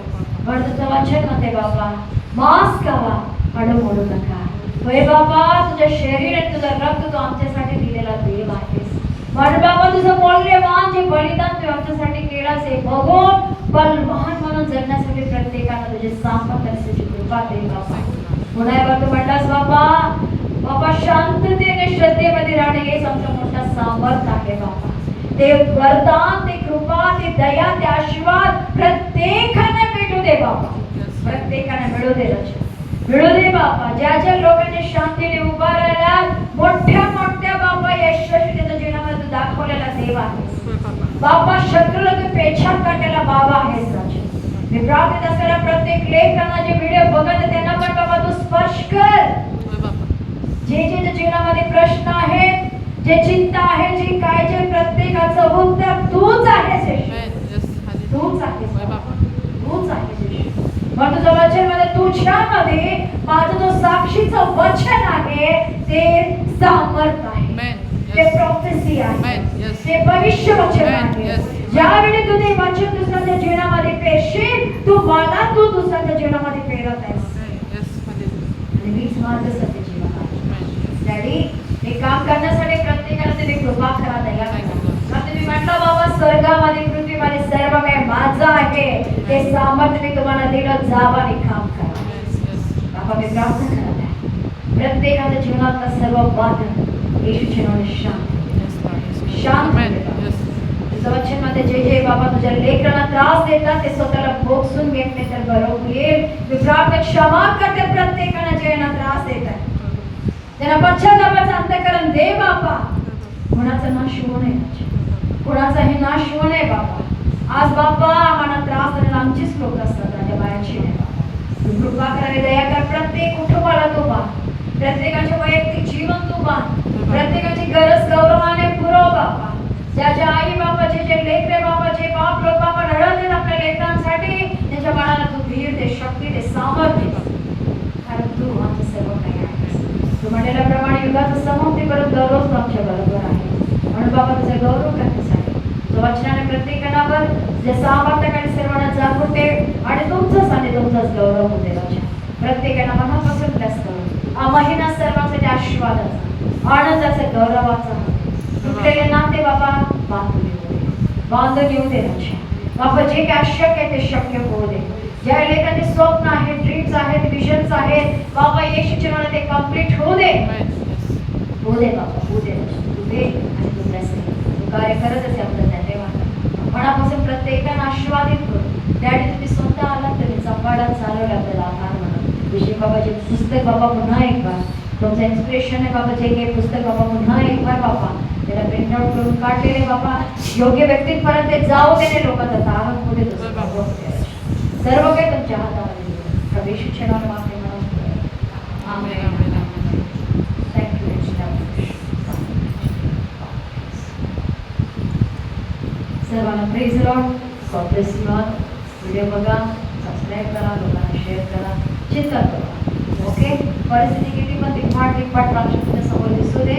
म्हणून तुझं वचन म्हणते बाबा, मांस खावा, हाडं मोडू नका. होय बाबा, तुझं शरीर आणि तुझं रक्त तू आमच्यासाठी दिलेला देव आहेस. म्हणून बाबा, तुझं मौल्यवान जे बलिदान तू आमच्यासाठी केलास हे बघून बलवान म्हणून जगण्यासाठी प्रत्येकाला तुझे सामर्थ्य कृपा दे बाबा. पुन्हा एकदा तू म्हणलास बाबा, बाबा शांततेने श्रद्धेमध्ये राहणे हेच आमचा मोठा सामर्थ्य आहे बाबा. ते वरदान, ते कृपा, ते दया, ते आशीर्वाद प्रत्येकाने मिळू दे बाबा. प्रत्येकाने मिळू दे राजा, मिळू दे बाबा. ज्या ज्या लोकांनी शांतीने उभा राहिला, मोठ्या मोठ्या बाबा यशस्वी त्याच्या जीवनामध्ये तू दाखवलेला देव आहेस बाबा. शत्रूला तू पेछान काढलेला बाबा आहेस राजा. मी प्रार्थना असलेल्या प्रत्येक लेकरांना जे व्हिडिओ बघत त्यांना पण बाबा तू स्पर्श कर. जे जे जीवनामध्ये प्रश्न आहेत, जे चिंता आहे, जी काळजी, प्रत्येकाचं उत्तर तूच आहेस येशू. तूच आहेस बाबा, तूच आहेस येशू. मग तुझं वचन मध्ये तुझ्यामध्ये माझं जो साक्षीचं वचन आहे ते सामर्थ आहे, ते प्रॉफेसी आहे, ते भविष्य वचन आहे. ज्यावेळी तू ते वचन दुसऱ्याच्या जीवनामध्ये पेरशील, तू दुसऱ्याच्या जीवनामध्ये पेरत आहेस. आणि मीच माझं सत्य जीवन आहे डॅडी. हे काम करण्यासाठी प्रत्येकाला तुम्ही कृपा करा, दया करा. तुम्ही म्हटलं बाबा, स्वर्गामध्ये पृथ्वीमध्ये सर्व काही माझं आहे, ते सामर्थ्य मी तुम्हाला दिलं, जावा आणि काम करा बाबा. मी प्रार्थना करत आहे प्रत्येकाच्या जीवनातला सर्व बाधा येशूच्या नावाने शांत तुझं वचन मध्ये जे जे बाबा तुझ्या लेकरांना त्रास देतात ते स्वतःला भोगसून घेतले तर बरं होईल. मी प्रार्थना क्षमा करते प्रत्येकाला जे यांना त्रास देतात, त्यांना पश्चातापाचं अंतःकरण दे बाबा. कुणाचा नाश होऊ नये, कुणाचाही नाश होऊ नये बाबा. आज बाबा आम्हाला त्रास देणारे आमचीच लोक असतात माझ्या बायाची नाही बाबा. तू कृपा करावी, दया कर. प्रत्येक कुटुंबाला तू बांध, प्रत्येकाचे वैयक्तिक जीवन तू बांध, प्रत्येकाची गरज गौरवाने पुरव बाबा. ज्याच्या आई बाबाचे जे लेकरे बाबाचे बाप लोक बाबा रडत आहेत आपल्या लेकरांसाठी, त्यांच्या बाळाला तू धीर दे, शक्ती दे, सामर्थ्य दे, कारण तू आमचं सर्व काही आहेस. तू म्हणलेल्याप्रमाणे युगाचं समाप्तीपर्यंत दररोज आमच्या बरोबर आहे. म्हणून बाबा तुझा गौरव करण्यासाठी तुझ्या वचनाने प्रत्येकावर जे सामर्थ्य आणि सर्वांना जागून दे आणि तुमचंच आणि तुमचाच गौरव होते राजा. प्रत्येकाला मनापासून ब्लेस करून हा महिना सर्वांसाठी आशीर्वादाचा, आनंदाचा, गौरवाचा, तुटलेले नाते बाबा बांधून येऊ दे राजा. बाबा जे काय अशक्य आहे ते शक्य होऊ दे. ज्या लेखांचे स्वप्न आहेत, ड्रीम्स आहेत, विजन्स आहेत बाबा, येशूच्या नावाने ते कम्प्लीट होऊ दे, होऊ दे बाबा, होऊ दे. तू दे आणि तू ब्लेस कर. तू कार्य करत असे आपलं धन्यवाद. मनापासून प्रत्येकानं आशीर्वादित करून डॅडी तुम्ही स्वतः आलात, तुम्ही चंपाडात चालवलं आपल्याला आभार म्हणून. विजय बाबाचे पुस्तक बाबा पुन्हा एक बार, तुमचं इन्स्पिरेशन आहे बाबा, जे काही पुस्तक बाबा पुन्हा एक बार बाबा त्याला प्रिंट आउट करून काढलेले बाबा योग्य व्यक्तींपर्यंत ते जाऊ देणे, लोकांचा तारण पुढे सर्व काही तुमच्या हातामध्ये प्रवेश नावाने मागणे म्हणून आमेन. थँक्यू. सर्वांना praise Lord, God bless you all. Video बघा, सबस्क्राईब करा, लोकांना शेअर करा, चिंता करा. ओके, परिस्थिती किती पण दिखपाट राक्षसाच्या समोर दिसू दे,